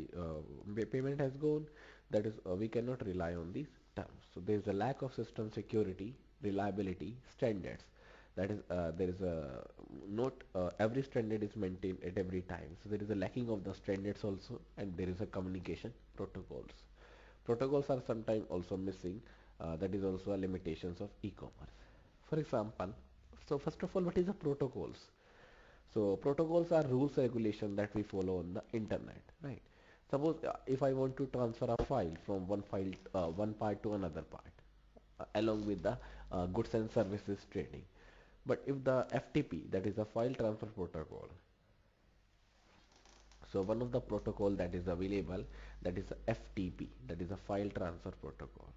payment has gone. That is, we cannot rely on these terms. So there is a lack of system security, reliability, standards. That is, there is a not every standard is maintained at every time. So there is a lacking of the standards also, and there is a communication protocols. Protocols are sometimes also missing. That is also a limitations of e-commerce. For example, so first of all, what is the protocols? So protocols are rules regulation that we follow on the internet, right? Suppose if I want to transfer a file from one part to another part, along with the goods and services trading. But if the FTP, that is the file transfer protocol, so one of the protocol that is available, that is a FTP, that is a file transfer protocol.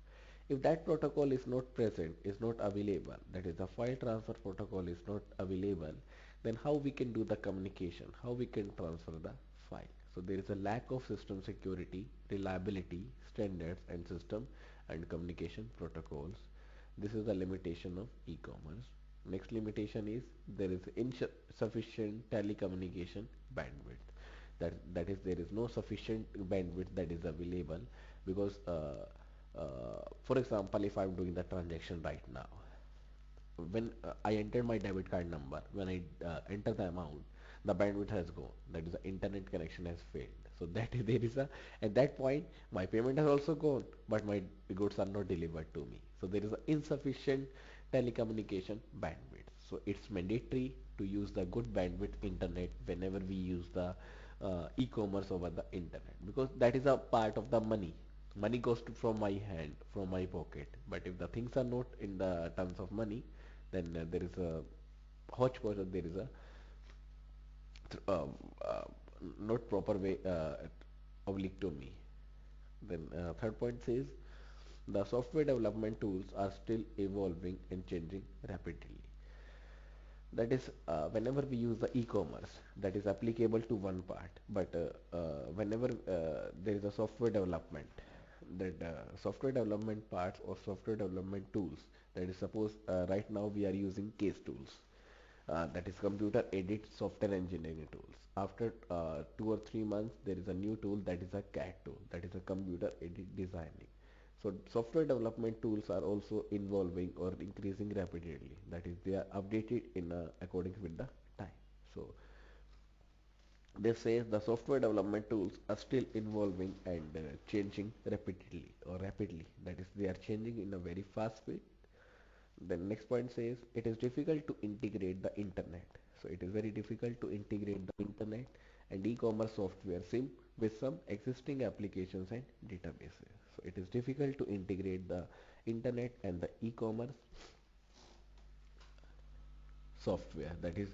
If that protocol is not present, is not available, that is the file transfer protocol is not available, then how we can do the communication, how we can transfer the file. So there is a lack of system security, reliability, standards and system and communication protocols. This is the limitation of e-commerce. Next limitation is there is insufficient telecommunication bandwidth. That is there is no sufficient bandwidth that is available because for example, if I'm doing the transaction right now, when I enter my debit card number, when I enter the amount, the bandwidth has gone. That is, the internet connection has failed. So that is there is a at that point my payment has also gone, but my goods are not delivered to me. So there is a insufficient telecommunication bandwidth. So it's mandatory to use the good bandwidth internet whenever we use the e-commerce over the internet, because that is a part of the money goes from my hand, from my pocket. But if the things are not in the terms of money, then there is a hodgepodge, or there is a um, uh, not proper way oblique to me. Then third point says the software development tools are still evolving and changing rapidly. That is, whenever we use the e-commerce, that is applicable to one part, but whenever there is a software development, that software development parts or software development tools, that is, suppose right now we are using case tools, that is computer aided software engineering tools. After 2 or 3 months, there is a new tool, that is a CAD tool, that is a computer aided designing. So software development tools are also evolving or increasing rapidly. That is, they are updated in according with the time. So this says the software development tools are still evolving and changing rapidly. That is, they are changing in a very fast speed. The next point says it is difficult to integrate the internet. So it is very difficult to integrate the internet and e-commerce software sim with some existing applications and databases. So it is difficult to integrate the internet and the e-commerce software. That is,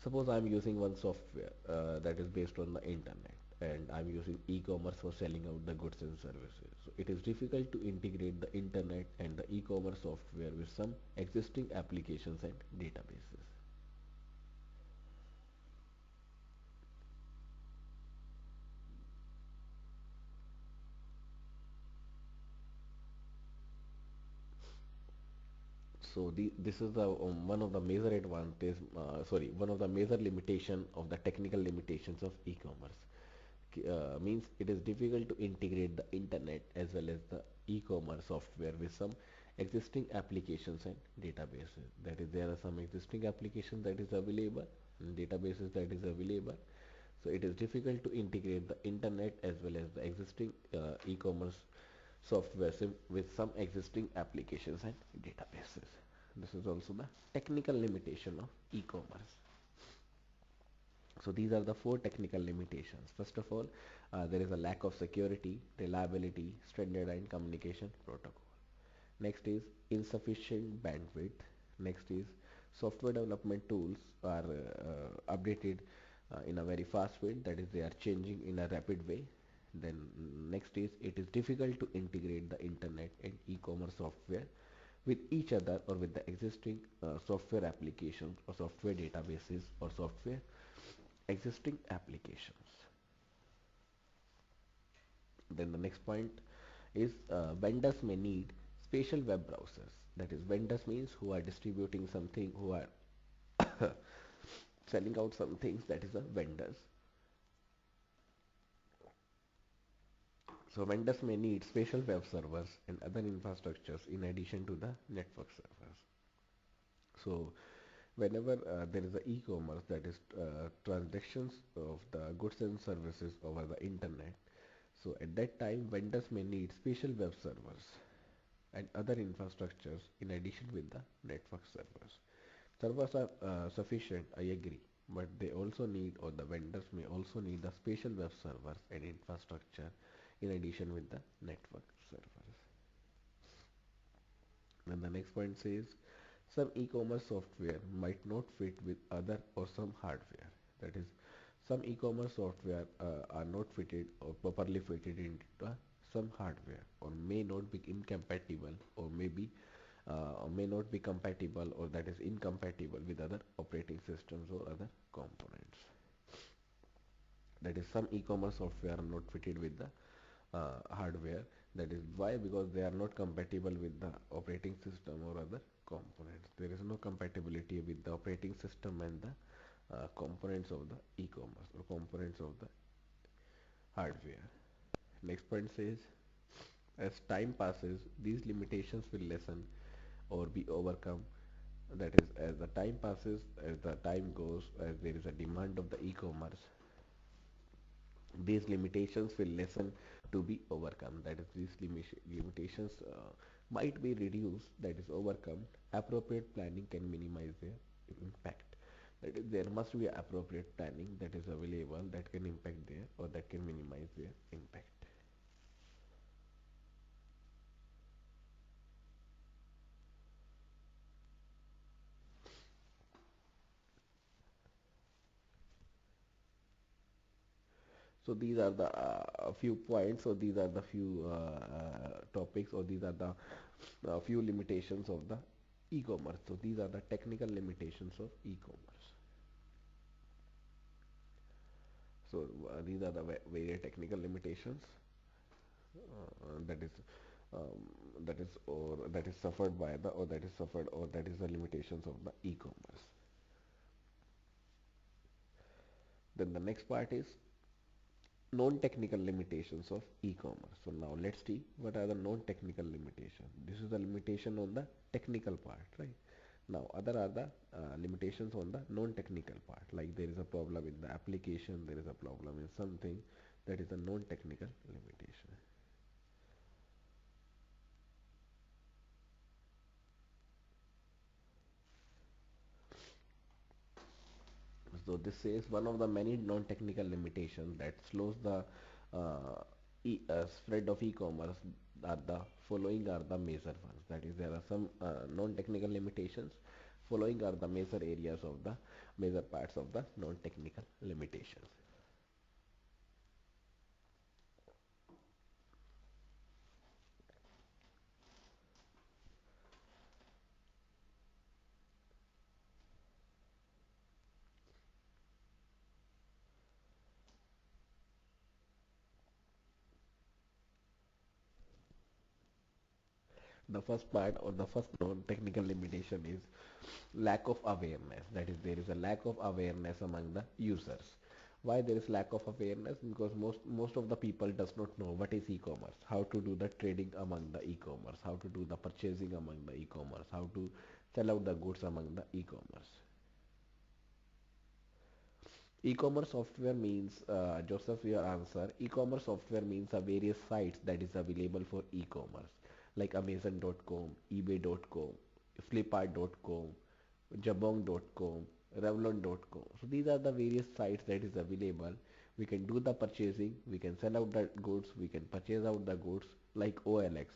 suppose I'm using one software that is based on the internet, and I'm using e-commerce for selling out the goods and services. So it is difficult to integrate the internet and the e-commerce software with some existing applications and databases. This is the one of the major advantage, one of the major limitation of the technical limitations of e-commerce. Means it is difficult to integrate the internet as well as the e-commerce software with some existing applications and databases. That is, there are some existing applications that is available and databases that is available. So it is difficult to integrate the internet as well as the existing e-commerce software with some existing applications and databases. This is also the technical limitation of e-commerce. So these are the four technical limitations. First of all, there is a lack of security, reliability, standard and communication protocol. Next is insufficient bandwidth. Next is software development tools are updated in a very fast way, that is they are changing in a rapid way. Then next is it is difficult to integrate the internet and e-commerce software with each other or with the existing software applications or software databases or software existing applications. Then the next point is vendors may need special web browsers. That is, vendors means who are distributing something, who are selling out some things, that is the vendors. So vendors may need special web servers and other infrastructures in addition to the network servers. So whenever there is a e-commerce, that is transactions of the goods and services over the internet, so at that time vendors may need special web servers and other infrastructures in addition with the network servers. Servers are sufficient, I agree, but they also need, or the vendors may also need the special web servers and infrastructure in addition with the network servers. Then the next point says some e-commerce software might not fit with other or some hardware. That is, some e-commerce software are not fitted or properly fitted into some hardware, or may not be incompatible, or may not be compatible, or that is incompatible with other operating systems or other components. That is, some e-commerce software are not fitted with the hardware. That is why, because they are not compatible with the operating system or other components. There is no compatibility with the operating system and the components of the e-commerce or components of the hardware. Next point says, as time passes, these limitations will lessen or be overcome. That is, as the time passes, as the time goes, as there is a demand of the e-commerce, these limitations will lessen to be overcome. That is, these limitations might be reduced, that is overcome. Appropriate planning can minimize their impact. That is, there must be appropriate planning that is available that can impact their, or that can minimize their impact. So these are the few points, or these are the few topics, or these are the few limitations of the e-commerce. So these are the technical limitations of e-commerce. So these are the various technical limitations that is that is suffered by the, or that is suffered, or that is the limitations of the e-commerce. Then the next part is non-technical limitations of e-commerce. So now let's see what are the non-technical limitations. This is the limitation on the technical part, right? Now other are the limitations on the non-technical part, like there is a problem in the application, there is a problem in something, that is a non-technical limitation. So this is one of the many non-technical limitations that slows the spread of e-commerce. Are the following are the major ones. That is, there are some non-technical limitations. Following are the major areas of the major parts of the non-technical limitations. The first part or the first non-technical limitation is lack of awareness. That is, there is a lack of awareness among the users. Why there is lack of awareness? Because most of the people does not know what is e-commerce, how to do the trading among the e-commerce, how to do the purchasing among the e-commerce, how to sell out the goods among the e-commerce. E-commerce software means, Joseph, your answer. E-commerce software means a various sites that is available for e-commerce, like Amazon.com, eBay.com, Flipkart.com, Jabong.com, Revlon.com. So these are the various sites that is available. We can do the purchasing, we can sell out the goods, we can purchase out the goods, like OLX.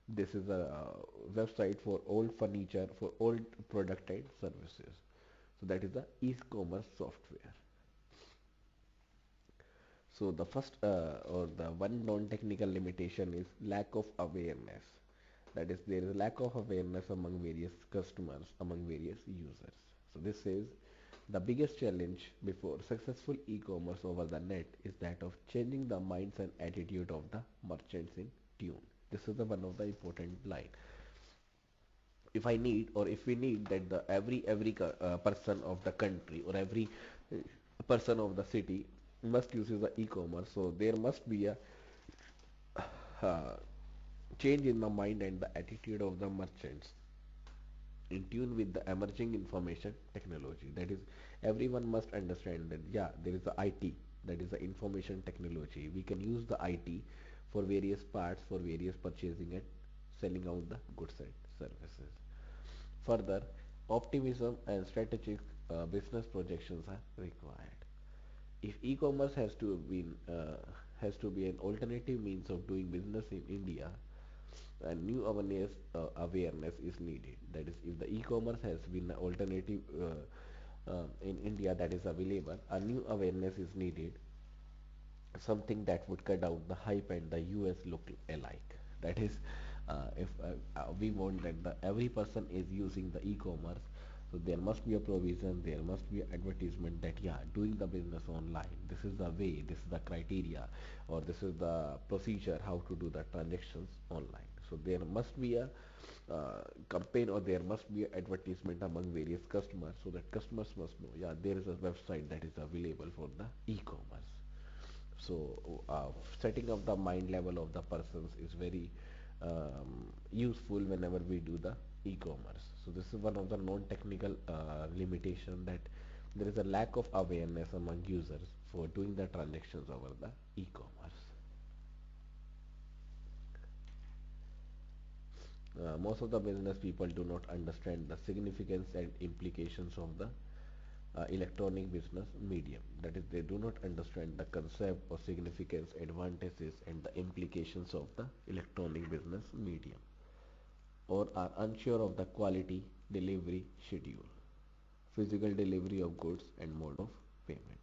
This is a website for old furniture, for old product and services. So that is the e-commerce software. So the first or the one non-technical limitation is lack of awareness. That is, there is lack of awareness among various customers, among various users. So this is the biggest challenge before successful e-commerce over the net is that of changing the minds and attitude of the merchants in tune. This is the one of the important line. If I need or if we need that the every person of the country or every uh, person of the city must use the e-commerce, so there must be a uh, change in the mind and the attitude of the merchants in tune with the emerging information technology. That is, everyone must understand that yeah, there is the IT, that is the information technology. We can use the IT for various parts, for various purchasing and selling out the goods and services. Further, optimism and strategic business projections are required. If e-commerce has to be an alternative means of doing business in India, a new awareness is needed. That is, if the e-commerce has been an alternative in India that is available, a new awareness is needed, something that would cut out the hype and the US look alike. That is, if we want that every person is using the e-commerce, so there must be a provision, there must be an advertisement that yeah, doing the business online, this is the way, this is the criteria, or this is the procedure how to do the transactions online. So there must be a campaign or there must be an advertisement among various customers so that customers must know yeah, there is a website that is available for the e-commerce. So setting up the mind level of the persons is very useful whenever we do the e-commerce. So this is one of the non-technical limitation, that there is a lack of awareness among users for doing the transactions over the e-commerce. Most of the business people do not understand the significance and implications of the electronic business medium. That is, they do not understand the concept or significance, advantages, and the implications of the electronic business medium, or are unsure of the quality, delivery schedule, physical delivery of goods, and mode of payment.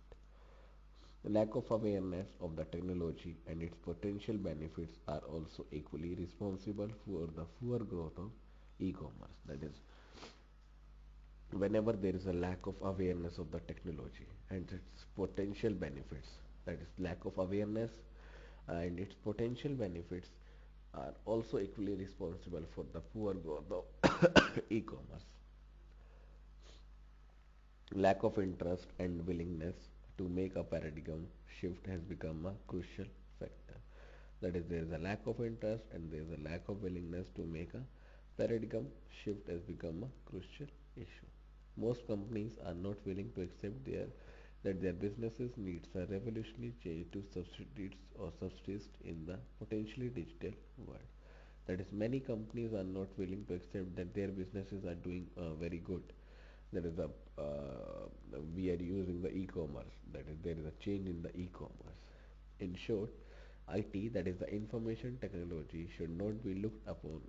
The lack of awareness of the technology and its potential benefits are also equally responsible for the poor growth of e-commerce. That is, whenever there is a lack of awareness of the technology and its potential benefits, that is, lack of awareness and its potential benefits are also equally responsible for the poor growth of e-commerce. Lack of interest and willingness to make a paradigm shift has become a crucial factor. That is, there is a lack of interest and there is a lack of willingness to make a paradigm shift has become a crucial issue. Most companies are not willing to accept that their businesses needs a revolutionary change to subsist in the potentially digital world. That is, many companies are not willing to accept that their businesses are doing very good. There is a we are using the e-commerce. That is, there is a change in the e-commerce. In short, IT, that is the information technology, should not be looked upon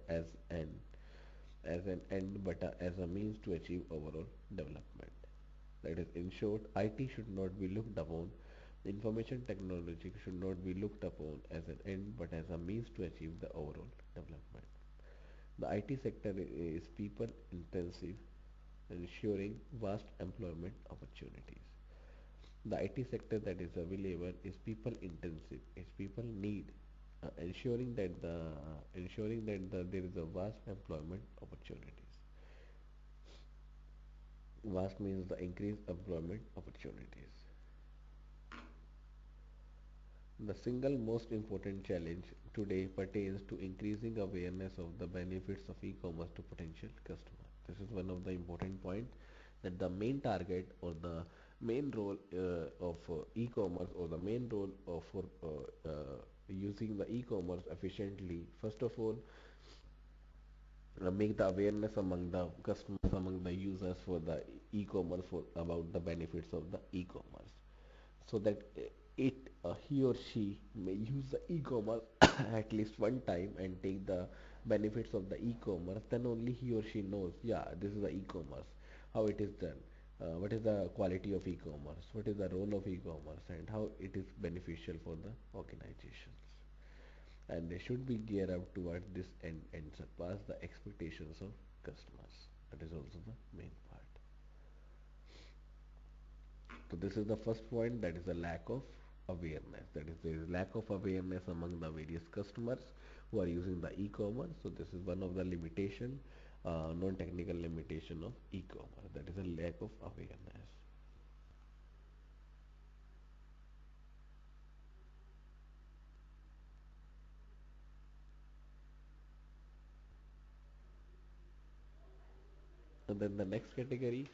as an end but as a means to achieve overall development. That is, in short, IT should not be looked upon. Information technology should not be looked upon as an end but as a means to achieve the overall development. The IT sector is people intensive, ensuring vast employment opportunities. The IT sector that is available is people intensive. Its people need ensuring that there is a vast employment opportunities. Vast means the increased employment opportunities. The single most important challenge today pertains to increasing awareness of the benefits of e-commerce to potential customers. This is one of the important points, that the main target or the main role of e-commerce, or the main role of for using the e-commerce efficiently. First of all, make the awareness among the customers, among the users for the e-commerce, for about the benefits of the e-commerce, so that he or she may use the e-commerce at least one time and take the benefits of the e-commerce. Then only he or she knows, yeah, this is the e-commerce, how it is done, what is the quality of e-commerce, what is the role of e-commerce, and how it is beneficial for the organizations. And they should be geared up towards this and surpass the expectations of customers. That is also the main part. So this is the first point, that is the lack of awareness. That is, there is lack of awareness among the various customers who are using the e-commerce. So this is one of the limitation, non-technical limitation of e-commerce. That is a lack of awareness. And then the next category,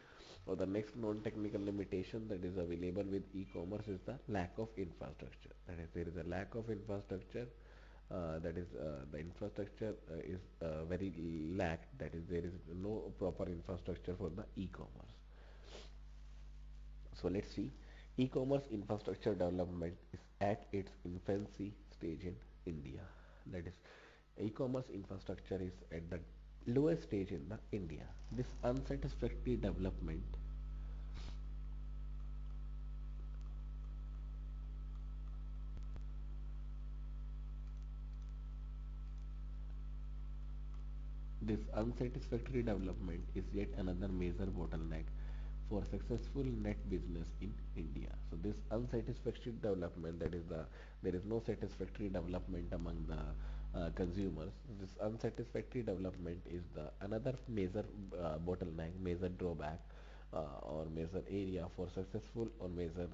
or the next non-technical limitation that is available with e-commerce, is the lack of infrastructure. That is, there is a lack of infrastructure. That is, the infrastructure is very lack. That is, there is no proper infrastructure for the e-commerce. So let's see. E-commerce infrastructure development is at its infancy stage in India. That is, e-commerce infrastructure is at the lowest stage in the India. This unsatisfactory development, this unsatisfactory development is yet another major bottleneck for successful net business in India. So this unsatisfactory development, that is the, there is no satisfactory development among the consumers. This unsatisfactory development is the another major bottleneck, major drawback, or major area for successful, or major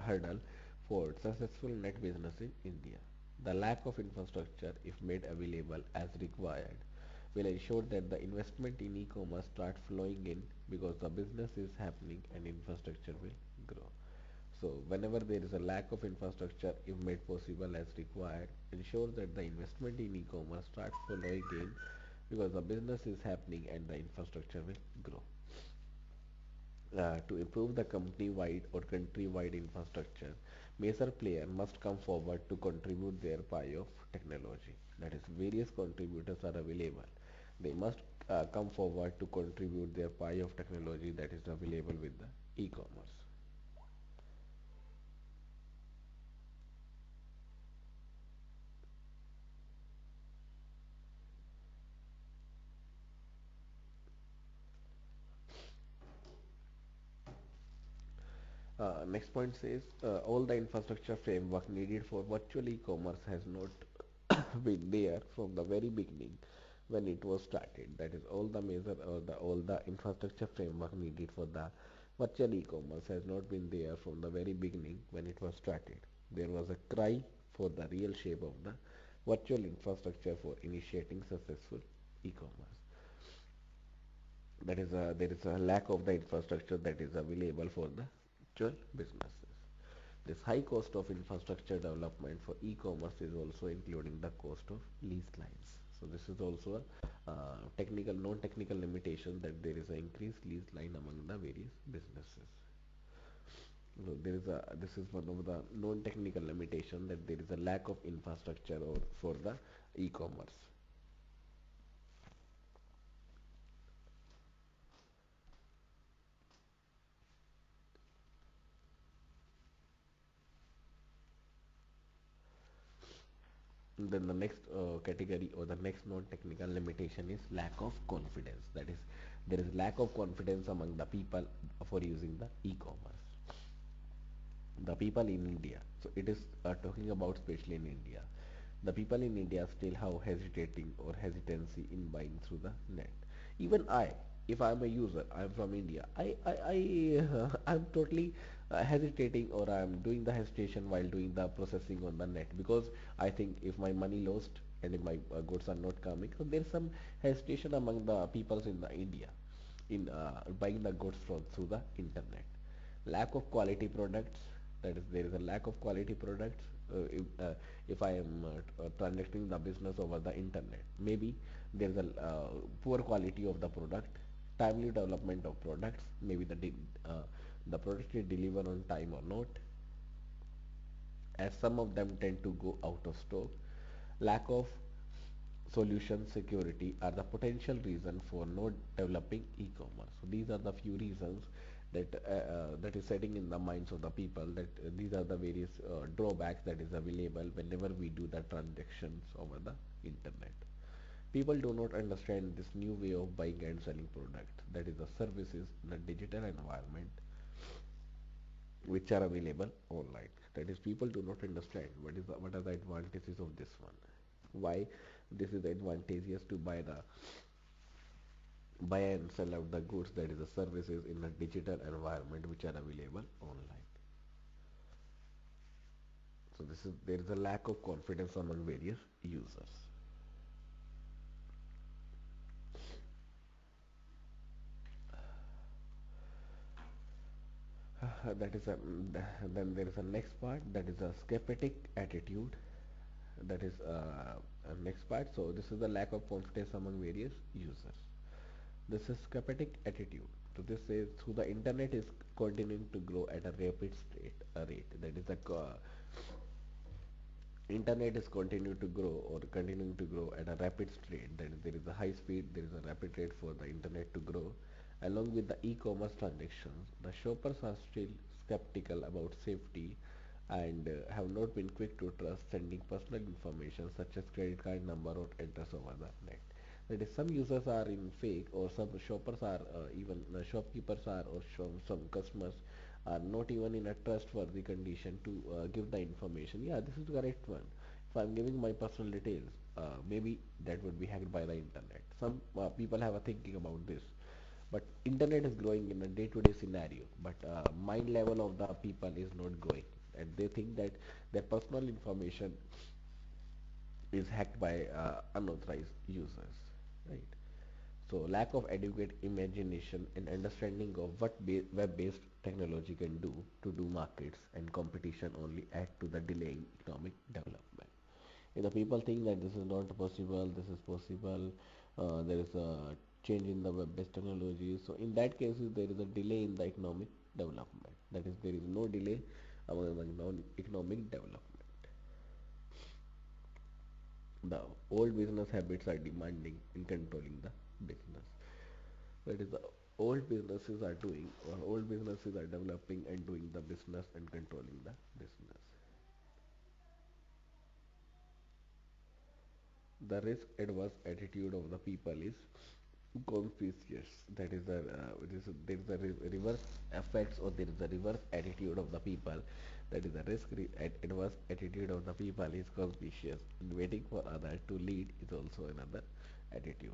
hurdle for successful net business in India. The lack of infrastructure, if made available as required, will ensure that the investment in e-commerce start flowing in, because the business is happening and infrastructure will grow. So whenever there is a lack of infrastructure, if made possible as required, ensure that the investment in e-commerce start flowing in, because the business is happening and the infrastructure will grow. To improve the company-wide or country-wide infrastructure, major players must come forward to contribute their pie of technology. That is, various contributors are available. They must come forward to contribute their pie of technology that is available with the e-commerce. Next point says, all the infrastructure framework needed for virtual e-commerce has not been there from the very beginning when it was started. That is, all the major, or the all the infrastructure framework needed for the virtual e-commerce has not been there from the very beginning when it was started. There was a cry for the real shape of the virtual infrastructure for initiating successful e-commerce. That is, there is a lack of the infrastructure that is available for the virtual businesses. This high cost of infrastructure development for e-commerce is also including the cost of lease lines. So this is also a technical, non-technical limitation, that there is an increased lease line among the various businesses. So there is a, this is one of the non-technical limitation, that there is a lack of infrastructure or for the e-commerce. Then the next category, or the next non-technical limitation, is lack of confidence. That is, there is lack of confidence among the people for using the e-commerce. The people in India. So it is talking about especially in India. The people in India still have hesitating or hesitancy in buying through the net. Even I, if I'm a user, I'm from India, I'm totally hesitating, or I'm doing the hesitation while doing the processing on the net, because I think if my money lost and if my goods are not coming, so there's some hesitation among the peoples in the India in buying the goods from through the internet. Lack of quality products, that is there is a lack of quality products. If I am transacting the business over the internet, maybe there is a poor quality of the product, timely development of products, maybe the product is delivered on time or not, as some of them tend to go out of stock. Lack of solution security are the potential reason for not developing e-commerce. So these are the few reasons that is setting in the minds of the people, that these are the various drawbacks that is available whenever we do the transactions over the internet. People do not understand this new way of buying and selling products, that is the services in a digital environment which are available online. That is, people do not understand what are the advantages of this one. Why this is advantageous to buy and sell out the goods, that is the services in a digital environment which are available online. So this is there is a lack of confidence among various users. That is a then there is a next part, that is a skeptic attitude. That is a next part. So this is the lack of confidence among various users. This is skeptic attitude. So this says through the internet is continuing to grow at a rapid rate. That is the internet is continuing to grow at a rapid rate. That is, there is a high speed, there is a rapid rate for the internet to grow. Along with the e-commerce transactions, the shoppers are still skeptical about safety and have not been quick to trust sending personal information such as credit card number or address over the net. That is, some users are in fake, or some shoppers are even shopkeepers are, or some customers are not even in a trustworthy condition to give the information. Yeah, this is the correct one. If I'm giving my personal details, maybe that would be hacked by the internet. Some people have a thinking about this, but internet is growing in a day-to-day scenario, but mind level of the people is not growing, and they think that their personal information is hacked by unauthorized users, right? So lack of adequate imagination and understanding of what web-based technology can do to do markets and competition only add to the delaying economic development. If the people think that this is not possible, this is possible, there is a change in the web-based technology. So in that case, there is a delay in the economic development. That is, there is no delay among the economic development. The old business habits are demanding and controlling the business. That is, the old businesses are developing and doing the business and controlling the business. The risk adverse attitude of the people is conspicuous. That is there is a reverse effects, or there is a reverse attitude of the people. That is the adverse attitude of the people is conspicuous, and waiting for others to lead is also another attitude.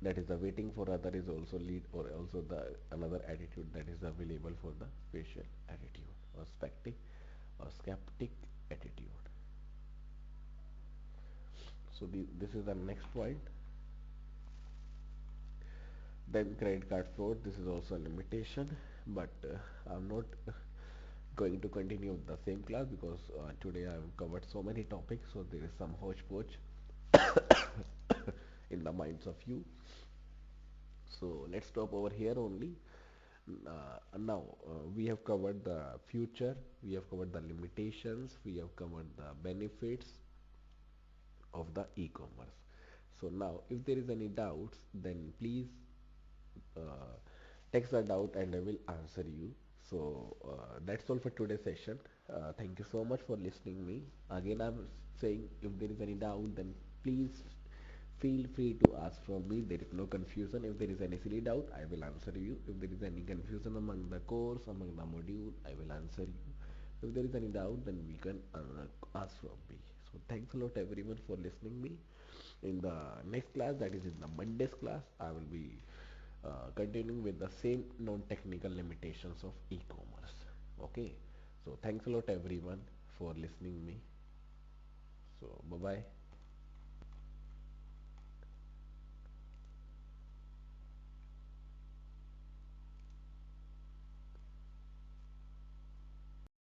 That is the waiting for other is also lead, or also the another attitude that is available for the spatial attitude, or skeptic attitude. So this is the next point. Then credit card fraud, this is also a limitation, but I'm not going to continue the same class, because today I've covered so many topics, so there is some hodgepodge in the minds of you. So let's stop over here only. Now we have covered the future, we have covered the limitations, we have covered the benefits of the e-commerce. So now if there is any doubts, then please uh, text the doubt and I will answer you. So that's all for today's session. Thank you so much for listening me. Again, I'm saying, if there is any doubt, then please Feel free to ask from me. There is no confusion. If there is any silly doubt, I will answer you. If there is any confusion among the course, among the module, I will answer you. If there is any doubt, then we can ask from me. So thanks a lot everyone for listening me. In the next class, that is in the Monday's class, I will be continuing with the same non-technical limitations of e-commerce. Okay. So thanks a lot everyone for listening me. So bye bye.